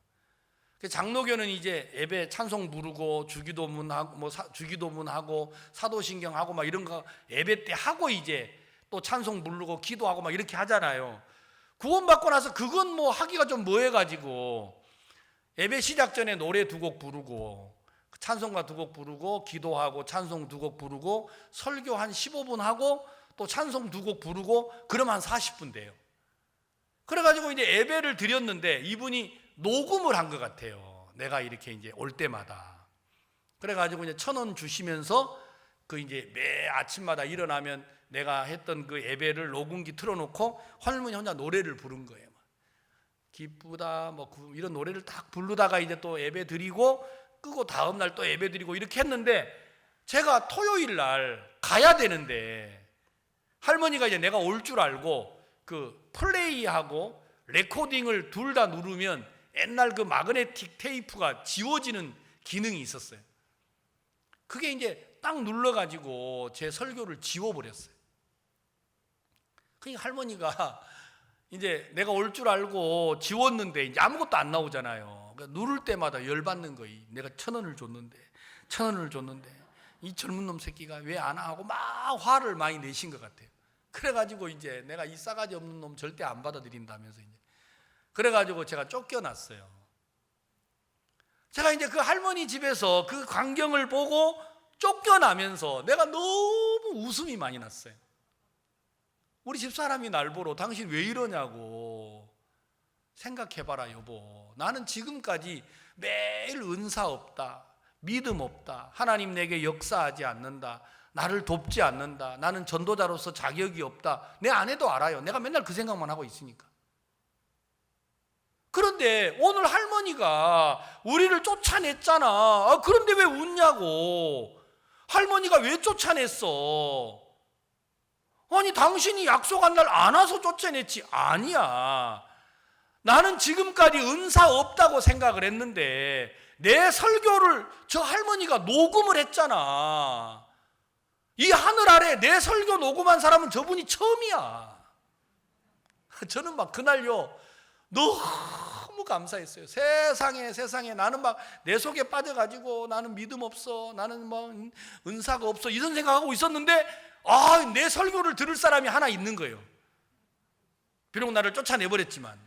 장로교는 이제 예배 찬송 부르고 주기도문하고 주기도문하고 사도신경하고 막 이런 거 예배 때 하고 이제 또 찬송 부르고 기도하고 막 이렇게 하잖아요. 구원받고 나서 그건 뭐 하기가 좀 뭐해가지고 예배 시작 전에 노래 2곡 부르고 찬송가 2곡 부르고 기도하고 찬송 2곡 부르고 설교 한 15분 하고 또 찬송 2곡 부르고 그러면 한 40분 돼요. 그래가지고 이제 예배를 드렸는데 이분이 녹음을 한 것 같아요. 내가 이렇게 이제 올 때마다. 그래가지고 이제 1,000원 주시면서 그 이제 매 아침마다 일어나면 내가 했던 그 예배를 녹음기 틀어놓고 할머니 혼자 노래를 부른 거예요. 기쁘다 뭐 이런 노래를 딱 부르다가 이제 또 예배 드리고 끄고 다음 날 또 예배 드리고 이렇게 했는데, 제가 토요일 날 가야 되는데 할머니가 이제 내가 올 줄 알고 그 플레이하고 레코딩을 둘 다 누르면 옛날 그 마그네틱 테이프가 지워지는 기능이 있었어요. 그게 이제 딱 눌러가지고 제 설교를 지워버렸어요. 그러니까 할머니가 이제 내가 올 줄 알고 지웠는데 이제 아무것도 안 나오잖아요. 그러니까 누를 때마다 열받는 거예요. 내가 1,000원을 줬는데 이 젊은 놈 새끼가 왜 안 하고 막 화를 많이 내신 것 같아요. 그래가지고 이제 내가 이 싸가지 없는 놈 절대 안 받아들인다면서 이제 그래가지고 제가 쫓겨났어요. 제가 이제 그 할머니 집에서 그 광경을 보고 쫓겨나면서 내가 너무 웃음이 많이 났어요. 우리 집사람이 날 보러 당신 왜 이러냐고. 생각해봐라 여보, 나는 지금까지 매일 은사 없다, 믿음 없다, 하나님 내게 역사하지 않는다, 나를 돕지 않는다, 나는 전도자로서 자격이 없다, 내 아내도 알아요. 내가 맨날 그 생각만 하고 있으니까. 그런데 오늘 할머니가 우리를 쫓아냈잖아. 그런데 왜 웃냐고. 할머니가 왜 쫓아냈어? 아니 당신이 약속한 날 안 와서 쫓아냈지. 아니야, 나는 지금까지 은사 없다고 생각을 했는데 내 설교를 저 할머니가 녹음을 했잖아. 이 하늘 아래 내 설교 녹음한 사람은 저분이 처음이야. 저는 막 그날요 너무 감사했어요. 세상에 나는 막 내 속에 빠져가지고 나는 믿음 없어, 나는 뭐 은사가 없어 이런 생각하고 있었는데 내 설교를 들을 사람이 하나 있는 거예요. 비록 나를 쫓아내버렸지만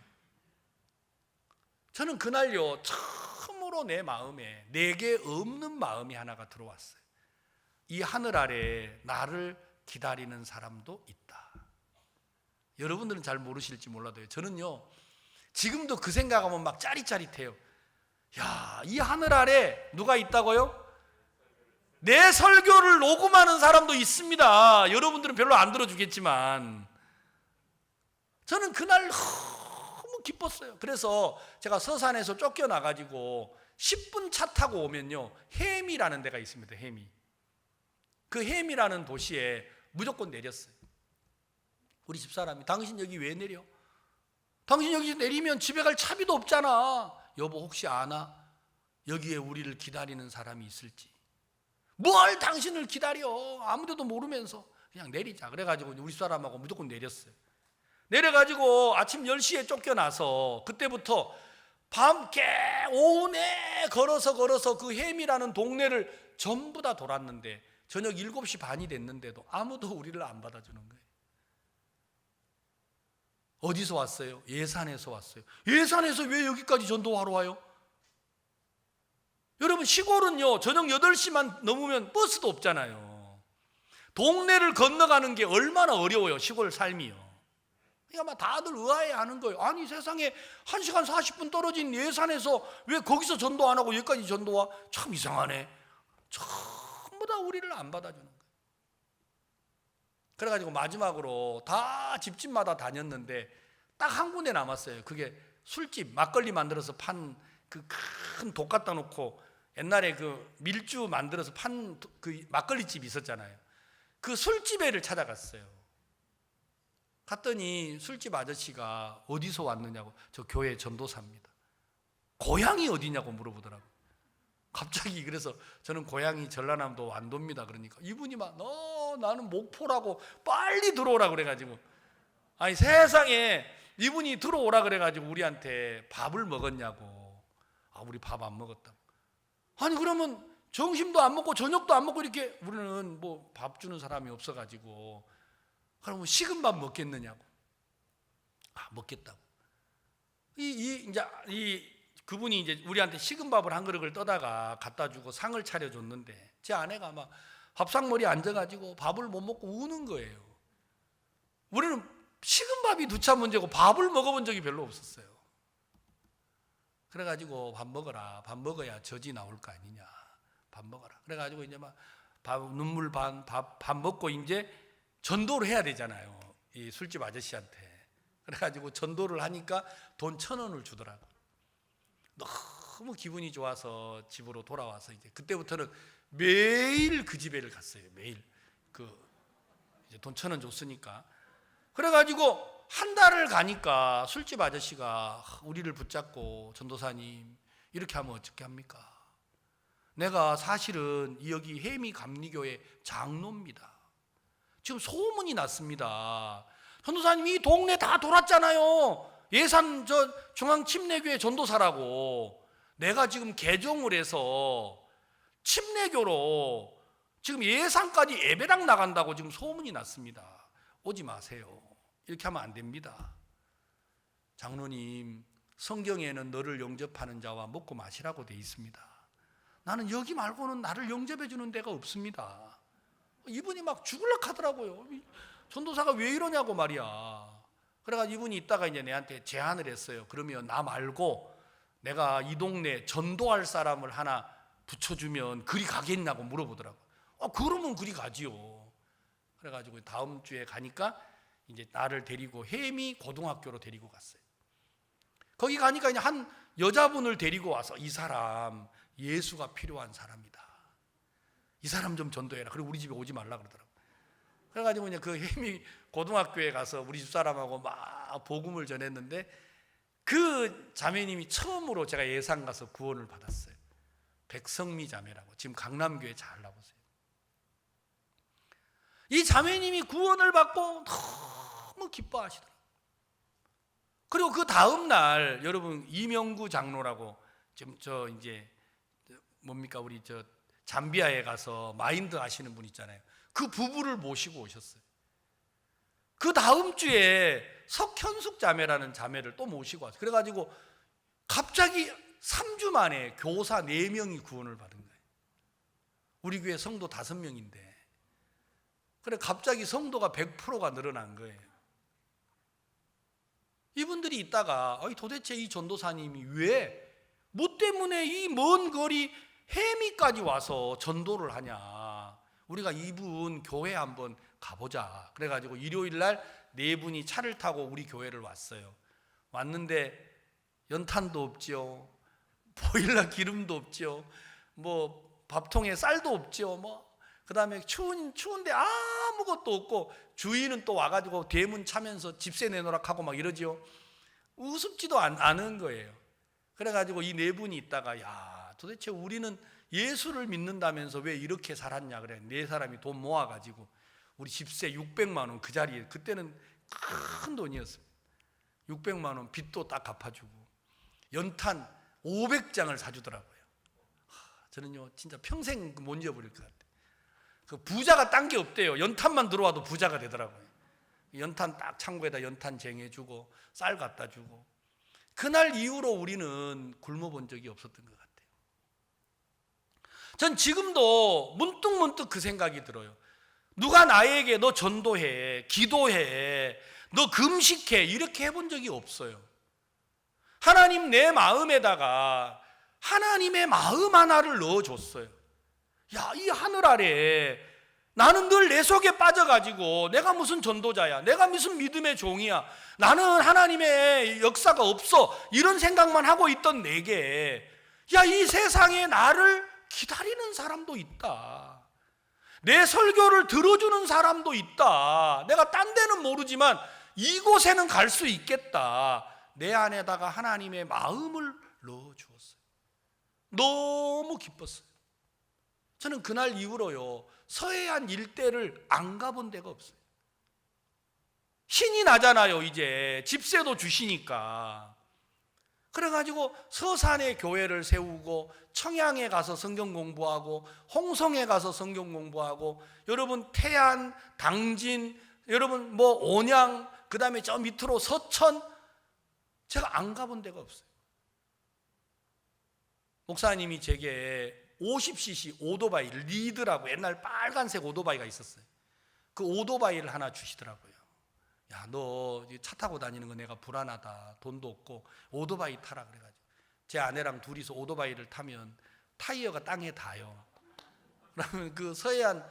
저는 그날요 처음으로 내 마음에 내게 없는 마음이 하나가 들어왔어요. 이 하늘 아래 나를 기다리는 사람도 있다. 여러분들은 잘 모르실지 몰라도요, 저는요 지금도 그 생각하면 막 짜릿짜릿해요. 야, 이 하늘 아래 누가 있다고요? 내 설교를 녹음하는 사람도 있습니다. 여러분들은 별로 안 들어주겠지만 저는 그날 너무 기뻤어요. 그래서 제가 서산에서 쫓겨나가지고 10분 차 타고 오면요 해미라는 데가 있습니다. 해미. 그 해미라는 도시에 무조건 내렸어요. 우리 집사람이 당신 여기 왜 내려? 당신 여기 내리면 집에 갈 차비도 없잖아. 여보 혹시 아나? 여기에 우리를 기다리는 사람이 있을지. 뭘 당신을 기다려? 아무데도 모르면서 그냥 내리자. 그래가지고 우리 사람하고 무조건 내렸어요. 내려가지고 아침 10시에 쫓겨나서 그때부터 밤 오후 내 걸어서 그 해미라는 동네를 전부 다 돌았는데 저녁 7시 반이 됐는데도 아무도 우리를 안 받아주는 거예요. 어디서 왔어요? 예산에서 왔어요. 예산에서 왜 여기까지 전도하러 와요? 여러분 시골은요 저녁 8시만 넘으면 버스도 없잖아요. 동네를 건너가는 게 얼마나 어려워요, 시골 삶이요. 그러니까 막 다들 의아해하는 거예요. 아니 세상에 1시간 40분 떨어진 예산에서 왜 거기서 전도 안 하고 여기까지 전도와? 참 이상하네. 전부 다 우리를 안 받아주는 거예요. 그래가지고 마지막으로 다 집집마다 다녔는데 딱 한 군데 남았어요. 그게 술집, 막걸리 만들어서 판 그 큰 독 갖다 놓고 옛날에 그 밀주 만들어서 판 그 막걸리집이 있었잖아요. 그 술집에를 찾아갔어요. 갔더니 술집 아저씨가 어디서 왔느냐고, 저 교회 전도사입니다. 고향이 어디냐고 물어보더라고요. 갑자기. 그래서 저는 고향이 전라남도 완도입니다. 그러니까 이분이 막 나는 목포라고 빨리 들어오라 그래가지고, 아니 세상에 이분이 들어오라 그래가지고 우리한테 밥을 먹었냐고. 우리 밥 안 먹었다고. 아니 그러면 점심도 안 먹고 저녁도 안 먹고 이렇게, 우리는 뭐 밥 주는 사람이 없어가지고 그러면 식은 밥 먹겠느냐고. 먹겠다고. 그분이 이제 우리한테 식은 밥을 한 그릇을 떠다가 갖다 주고 상을 차려줬는데 제 아내가 막 밥상머리에 앉아가지고 밥을 못 먹고 우는 거예요. 우리는 식은 밥이 누차 문제고 밥을 먹어본 적이 별로 없었어요. 그래가지고 밥 먹어라. 밥 먹어야 젖이 나올 거 아니냐. 밥 먹어라. 그래가지고 이제 막 눈물 밥 먹고 이제 전도를 해야 되잖아요. 이 술집 아저씨한테. 그래가지고 전도를 하니까 돈 1,000원을 주더라고. 너무 기분이 좋아서 집으로 돌아와서 이제 그때부터는 매일 그 집에를 갔어요. 매일 이제 돈 1,000원 줬으니까. 그래가지고 한 달을 가니까 술집 아저씨가 우리를 붙잡고 전도사님 이렇게 하면 어떻게 합니까? 내가 사실은 여기 해미 감리교회 장로입니다. 지금 소문이 났습니다. 전도사님 이 동네 다 돌았잖아요. 예산 중앙침례교회 전도사라고. 내가 지금 개종을 해서 침례교로 지금 예산까지 예배당 나간다고 지금 소문이 났습니다. 오지 마세요. 이렇게 하면 안 됩니다. 장로님, 성경에는 너를 영접하는 자와 먹고 마시라고 돼 있습니다. 나는 여기 말고는 나를 영접해 주는 데가 없습니다. 이분이 막 죽으려고 하더라고요. 전도사가 왜 이러냐고 말이야. 그래가지고 이분이 있다가 이제 내한테 제안을 했어요. 그러면 나 말고 내가 이 동네 전도할 사람을 하나 붙여주면 그리 가겠냐고 물어보더라고. 그러면 그리 가지요. 그래가지고 다음 주에 가니까 이제 나를 데리고 해미 고등학교로 데리고 갔어요. 거기 가니까 이제 한 여자분을 데리고 와서 이 사람 예수가 필요한 사람이다. 이 사람 좀 전도해라. 그리고 우리 집에 오지 말라 그러더라고. 그래가지고 이제 그 해미 고등학교에 가서 우리 집 사람하고 막 복음을 전했는데 그 자매님이 처음으로 제가 예산 가서 구원을 받았어요. 백성미 자매라고. 지금 강남교회 잘 나보세요. 이 자매님이 구원을 받고 너무 기뻐하시더라고요. 그리고 그 다음 날 여러분 이명구 장로라고 지금 이제 뭡니까 우리 잠비아에 가서 마인드 하시는 분 있잖아요. 그 부부를 모시고 오셨어요. 그 다음 주에 석현숙 자매라는 자매를 또 모시고 왔어요. 그래가지고 갑자기 3주 만에 교사 4명이 구원을 받은 거예요. 우리 교회 성도 5명인데 그래 갑자기 성도가 100%가 늘어난 거예요. 이분들이 있다가 도대체 이 전도사님이 뭐 때문에 이 먼 거리 해미까지 와서 전도를 하냐. 우리가 이분 교회 한번 가보자. 그래가지고 일요일 날 4분이 차를 타고 우리 교회를 왔어요. 왔는데 연탄도 없죠. 보일러 기름도 없죠. 뭐 밥통에 쌀도 없죠. 그 다음에 추운데 아무것도 없고 주인은 또 와가지고 대문 차면서 집세 내놓으라 하고 막 이러죠. 우습지도 않은 거예요. 그래가지고 이 4분이 있다가 도대체 우리는 예수를 믿는다면서 왜 이렇게 살았냐 그래. 4사람이 돈 모아가지고 우리 집세 600만 원 그 자리에 그때는 큰 돈이었어요. 600만 원 빚도 딱 갚아주고 연탄 500장을 사주더라고요. 저는요 진짜 평생 못 잊어버릴 것 같아요. 그 부자가 딴 게 없대요. 연탄만 들어와도 부자가 되더라고요. 연탄 딱 창고에다 연탄 쟁여주고 쌀 갖다 주고. 그날 이후로 우리는 굶어본 적이 없었던 것 같아요. 전 지금도 문득문득 그 생각이 들어요. 누가 나에게 너 전도해, 기도해, 너 금식해 이렇게 해본 적이 없어요. 하나님 내 마음에다가 하나님의 마음 하나를 넣어줬어요. 이 하늘 아래 나는 늘 내 속에 빠져가지고 내가 무슨 전도자야, 내가 무슨 믿음의 종이야, 나는 하나님의 역사가 없어 이런 생각만 하고 있던 내게 이 세상에 나를 기다리는 사람도 있다. 내 설교를 들어주는 사람도 있다. 내가 딴 데는 모르지만 이곳에는 갈 수 있겠다. 내 안에다가 하나님의 마음을 넣어주었어요. 너무 기뻤어요. 저는 그날 이후로요 서해안 일대를 안 가본 데가 없어요. 신이 나잖아요. 이제 집세도 주시니까. 그래가지고 서산에 교회를 세우고 청양에 가서 성경 공부하고 홍성에 가서 성경 공부하고 여러분 태안, 당진, 여러분 온양, 그 다음에 저 밑으로 서천, 제가 안 가본 데가 없어요. 목사님이 제게 50cc 오토바이 리드라고 옛날 빨간색 오토바이가 있었어요. 그 오토바이를 하나 주시더라고요. 너 차 타고 다니는 거 내가 불안하다. 돈도 없고 오토바이 타라 그래가지고 제 아내랑 둘이서 오토바이를 타면 타이어가 땅에 닿아요. 그러면 그 서해안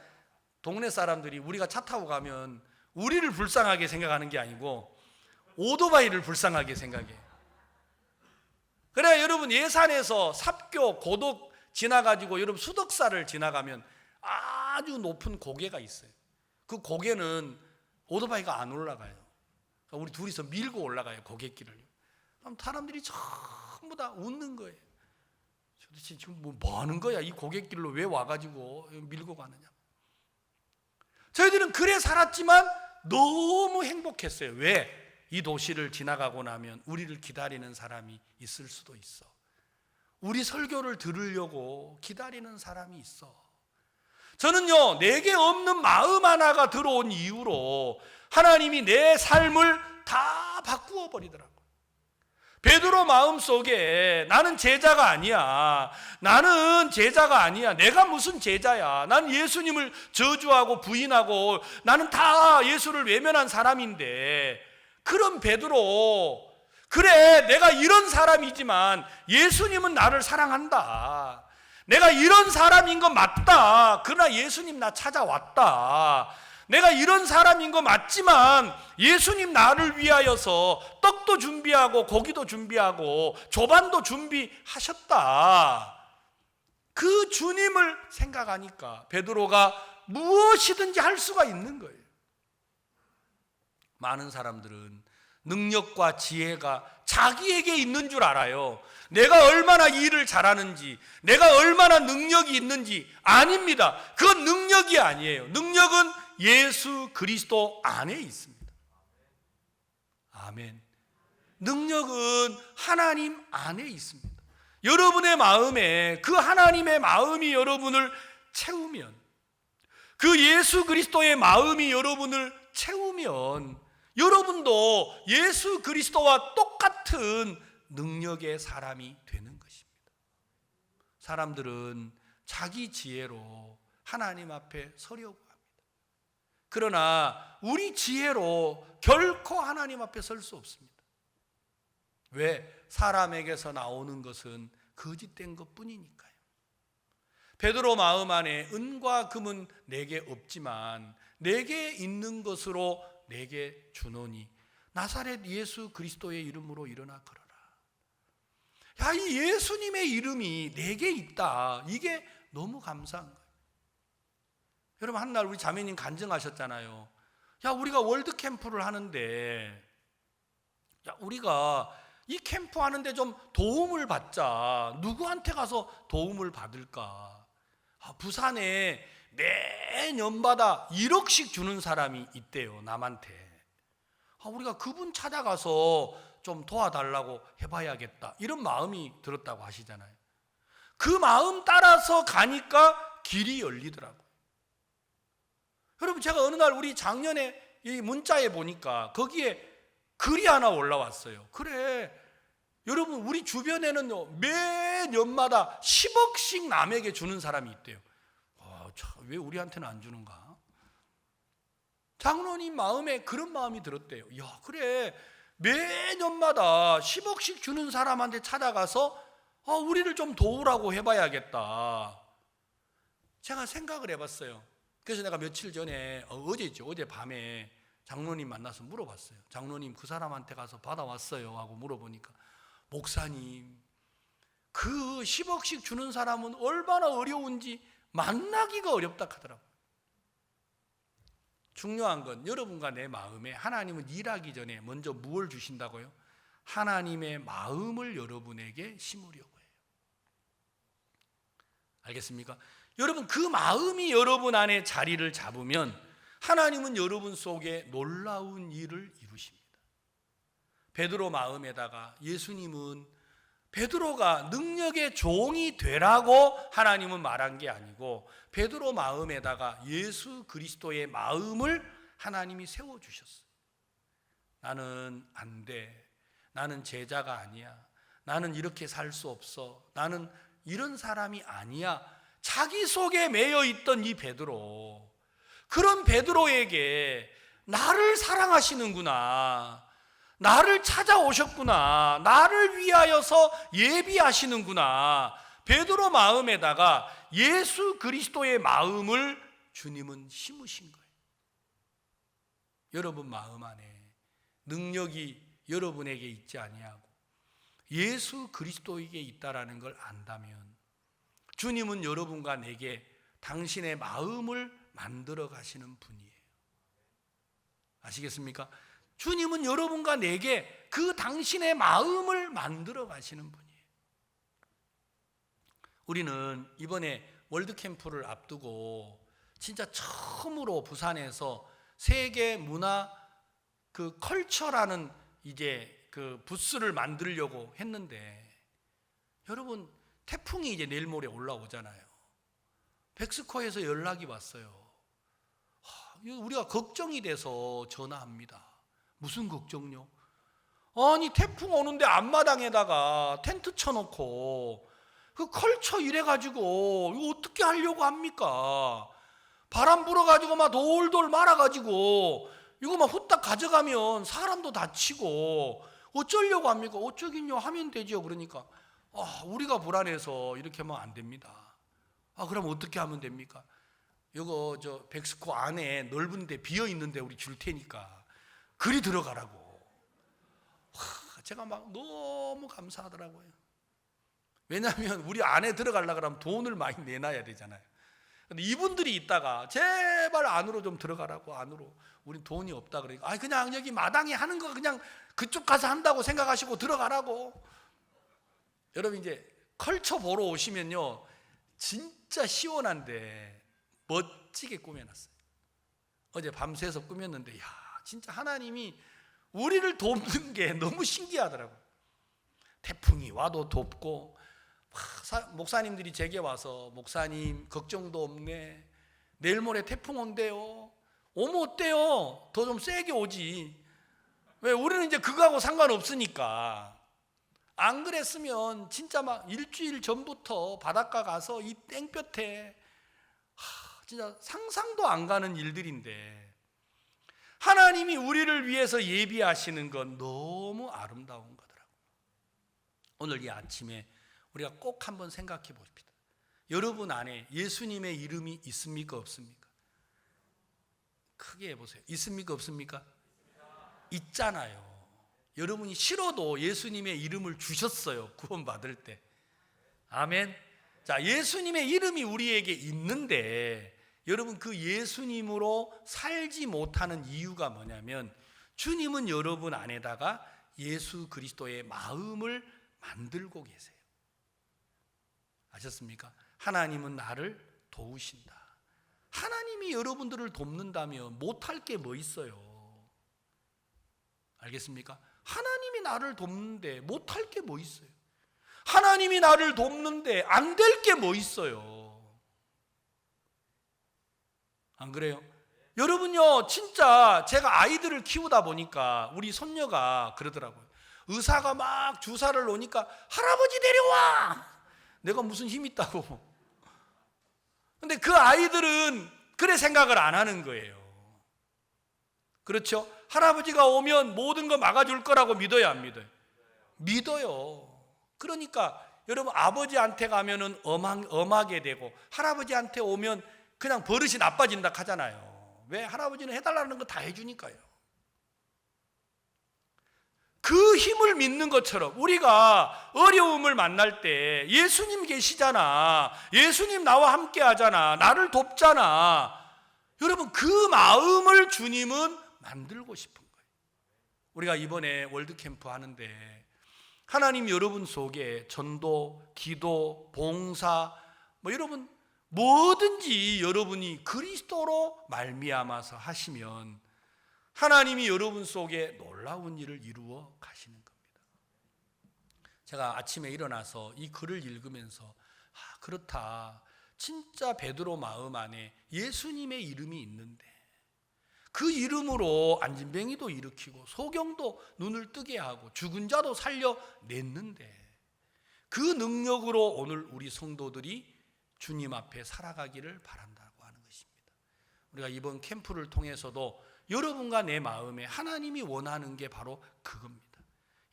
동네 사람들이 우리가 차 타고 가면 우리를 불쌍하게 생각하는 게 아니고 오토바이를 불쌍하게 생각해요. 그래 여러분 예산에서 삽교, 고덕 지나가지고 여러분 수덕사를 지나가면 아주 높은 고개가 있어요. 그 고개는 오토바이가 안 올라가요. 그러니까 우리 둘이서 밀고 올라가요, 고갯길을. 그럼 사람들이 전부 다 웃는 거예요. 도대체 지금 뭐 하는 거야? 이 고갯길로 왜 와가지고 밀고 가느냐. 저희들은 그래 살았지만 너무 행복했어요. 왜? 이 도시를 지나가고 나면 우리를 기다리는 사람이 있을 수도 있어. 우리 설교를 들으려고 기다리는 사람이 있어. 저는요, 내게 없는 마음 하나가 들어온 이후로 하나님이 내 삶을 다 바꾸어 버리더라고요. 베드로 마음속에 나는 제자가 아니야. 나는 제자가 아니야. 내가 무슨 제자야. 난 예수님을 저주하고 부인하고 나는 다 예수를 외면한 사람인데, 그런 베드로, 그래 내가 이런 사람이지만 예수님은 나를 사랑한다. 내가 이런 사람인 거 맞다. 그러나 예수님 나 찾아왔다. 내가 이런 사람인 거 맞지만 예수님 나를 위하여서 떡도 준비하고 고기도 준비하고 조반도 준비하셨다. 그 주님을 생각하니까 베드로가 무엇이든지 할 수가 있는 거예요. 많은 사람들은 능력과 지혜가 자기에게 있는 줄 알아요. 내가 얼마나 일을 잘하는지, 내가 얼마나 능력이 있는지. 아닙니다. 그건 능력이 아니에요. 능력은 예수 그리스도 안에 있습니다. 아멘. 능력은 하나님 안에 있습니다. 여러분의 마음에 그 하나님의 마음이 여러분을 채우면, 그 예수 그리스도의 마음이 여러분을 채우면 여러분도 예수 그리스도와 똑같은 능력의 사람이 되는 것입니다. 사람들은 자기 지혜로 하나님 앞에 서려고 합니다. 그러나 우리 지혜로 결코 하나님 앞에 설 수 없습니다. 왜? 사람에게서 나오는 것은 거짓된 것뿐이니까요. 베드로 마음 안에 은과 금은 내게 없지만 내게 있는 것으로 내게 주노니 나사렛 예수 그리스도의 이름으로 일어나 걸어라. 야, 이 예수님의 이름이 내게 있다. 이게 너무 감사한 거예요. 여러분, 한날 우리 자매님 간증하셨잖아요. 야, 우리가 월드 캠프를 하는데, 야, 우리가 이 캠프 하는데 좀 도움을 받자. 누구한테 가서 도움을 받을까? 부산에 매년마다 1억씩 주는 사람이 있대요, 남한테. 우리가 그분 찾아가서 좀 도와달라고 해봐야겠다, 이런 마음이 들었다고 하시잖아요. 그 마음 따라서 가니까 길이 열리더라고요. 여러분, 제가 어느 날 우리 작년에 이 문자에 보니까 거기에 글이 하나 올라왔어요. 그래, 여러분, 우리 주변에는요, 매년마다 10억씩 남에게 주는 사람이 있대요. 왜 우리한테는 안 주는가? 장로님 마음에 그런 마음이 들었대요. 야, 그래, 매년마다 10억씩 주는 사람한테 찾아가서 우리를 좀 도우라고 해봐야겠다. 제가 생각을 해봤어요. 그래서 내가 며칠 전에, 어제죠, 어제 밤에 장로님 만나서 물어봤어요. 장로님, 그 사람한테 가서 받아왔어요 하고 물어보니까, 목사님, 그 10억씩 주는 사람은 얼마나 어려운지 만나기가 어렵다 하더라고요. 중요한 건 여러분과 내 마음에 하나님은 일하기 전에 먼저 무엇을 주신다고요? 하나님의 마음을 여러분에게 심으려고 해요. 알겠습니까? 여러분, 그 마음이 여러분 안에 자리를 잡으면 하나님은 여러분 속에 놀라운 일을 이루십니다. 베드로 마음에다가 예수님은 베드로가 능력의 종이 되라고 하나님은 말한 게 아니고, 베드로 마음에다가 예수 그리스도의 마음을 하나님이 세워주셨어요. 나는 안 돼. 나는 제자가 아니야. 나는 이렇게 살 수 없어. 나는 이런 사람이 아니야. 자기 속에 매여 있던 이 베드로, 그런 베드로에게 나를 사랑하시는구나, 나를 찾아오셨구나, 나를 위하여서 예비하시는구나, 베드로 마음에다가 예수 그리스도의 마음을 주님은 심으신 거예요. 여러분 마음 안에 능력이 여러분에게 있지 아니하고 예수 그리스도에게 있다라는 걸 안다면 주님은 여러분과 내게 당신의 마음을 만들어 가시는 분이에요. 아시겠습니까? 주님은 여러분과 내게 그 당신의 마음을 만들어 가시는 분이에요. 우리는 이번에 월드캠프를 앞두고 진짜 처음으로 부산에서 세계 문화 그 컬처라는 이제 그 부스를 만들려고 했는데, 여러분 태풍이 이제 내일 모레 올라오잖아요. 백스코에서 연락이 왔어요. 우리가 걱정이 돼서 전화합니다. 무슨 걱정요? 아니 태풍 오는데 앞마당에다가 텐트 쳐놓고 그 컬처 이래가지고 이거 어떻게 하려고 합니까? 바람 불어가지고 막 돌돌 말아가지고 이거 막 후딱 가져가면 사람도 다치고 어쩌려고 합니까? 어쩌긴요 하면 되죠. 그러니까 우리가 불안해서 이렇게 하면 안 됩니다. 그럼 어떻게 하면 됩니까? 이거 저 백스코 안에 넓은데 비어 있는데 우리 줄 테니까 그리 들어가라고. 제가 막 너무 감사하더라고요. 왜냐하면 우리 안에 들어가려고 하면 돈을 많이 내놔야 되잖아요. 근데 이분들이 있다가 제발 안으로 좀 들어가라고. 안으로 우린 돈이 없다 그러니까 그냥 여기 마당에 하는 거 그냥 그쪽 가서 한다고 생각하시고 들어가라고. 여러분 이제 컬처 보러 오시면요 진짜 시원한데 멋지게 꾸며놨어요. 어제 밤새서 꾸몄는데 진짜 하나님이 우리를 돕는 게 너무 신기하더라고요. 태풍이 와도 돕고 목사님들이 제게 와서 목사님 걱정도 없네. 내일 모레 태풍 온대요. 오면 어때요? 더 좀 세게 오지. 왜? 우리는 이제 그거하고 상관없으니까. 안 그랬으면 진짜 막 일주일 전부터 바닷가 가서 이 땡볕에 진짜 상상도 안 가는 일들인데 하나님이 우리를 위해서 예비하시는 건 너무 아름다운 거더라고요. 오늘 이 아침에 우리가 꼭 한번 생각해 봅시다. 여러분 안에 예수님의 이름이 있습니까? 없습니까? 크게 해보세요. 있습니까? 없습니까? 있잖아요. 여러분이 싫어도 예수님의 이름을 주셨어요. 구원받을 때. 아멘. 자, 예수님의 이름이 우리에게 있는데 여러분 그 예수님으로 살지 못하는 이유가 뭐냐면 주님은 여러분 안에다가 예수 그리스도의 마음을 만들고 계세요. 아셨습니까? 하나님은 나를 도우신다. 하나님이 여러분들을 돕는다면 못할 게 뭐 있어요? 알겠습니까? 하나님이 나를 돕는데 못할 게 뭐 있어요? 하나님이 나를 돕는데 안 될 게 뭐 있어요? 안 그래요? 여러분요 진짜 제가 아이들을 키우다 보니까 우리 손녀가 그러더라고요. 의사가 막 주사를 놓으니까 할아버지 데려와! 내가 무슨 힘 있다고. 근데 그 아이들은 그래 생각을 안 하는 거예요. 그렇죠? 할아버지가 오면 모든 거 막아줄 거라고 믿어야 안 믿어요? 믿어요. 그러니까 여러분 아버지한테 가면은 엄하게 되고 할아버지한테 오면 그냥 버릇이 나빠진다 하잖아요. 왜? 할아버지는 해달라는 거 다 해주니까요. 그 힘을 믿는 것처럼 우리가 어려움을 만날 때 예수님 계시잖아. 예수님 나와 함께 하잖아. 나를 돕잖아. 여러분 그 마음을 주님은 만들고 싶은 거예요. 우리가 이번에 월드캠프 하는데 하나님 여러분 속에 전도, 기도, 봉사 여러분 뭐든지 여러분이 그리스도로 말미암아서 하시면 하나님이 여러분 속에 놀라운 일을 이루어 가시는 겁니다. 제가 아침에 일어나서 이 글을 읽으면서 그렇다. 진짜 베드로 마음 안에 예수님의 이름이 있는데 그 이름으로 안진뱅이도 일으키고 소경도 눈을 뜨게 하고 죽은 자도 살려냈는데 그 능력으로 오늘 우리 성도들이 주님 앞에 살아가기를 바란다고 하는 것입니다. 우리가 이번 캠프를 통해서도 여러분과 내 마음에 하나님이 원하는 게 바로 그겁니다.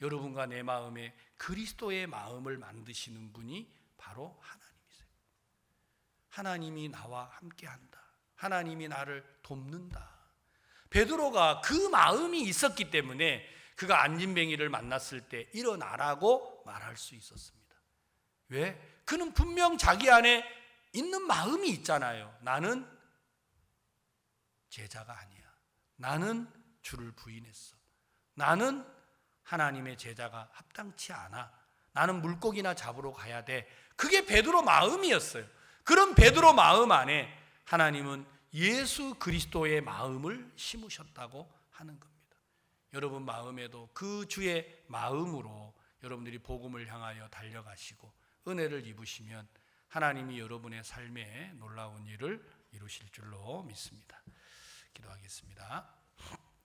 여러분과 내 마음에 그리스도의 마음을 만드시는 분이 바로 하나님이세요. 하나님이 나와 함께한다. 하나님이 나를 돕는다. 베드로가 그 마음이 있었기 때문에 그가 안진뱅이를 만났을 때 일어나라고 말할 수 있었습니다. 왜? 그는 분명 자기 안에 있는 마음이 있잖아요. 나는 제자가 아니야. 나는 주를 부인했어. 나는 하나님의 제자가 합당치 않아. 나는 물고기나 잡으러 가야 돼. 그게 베드로 마음이었어요. 그런 베드로 마음 안에 하나님은 예수 그리스도의 마음을 심으셨다고 하는 겁니다. 여러분 마음에도 그 주의 마음으로 여러분들이 복음을 향하여 달려가시고 은혜를 입으시면 하나님이 여러분의 삶에 놀라운 일을 이루실 줄로 믿습니다. 기도하겠습니다.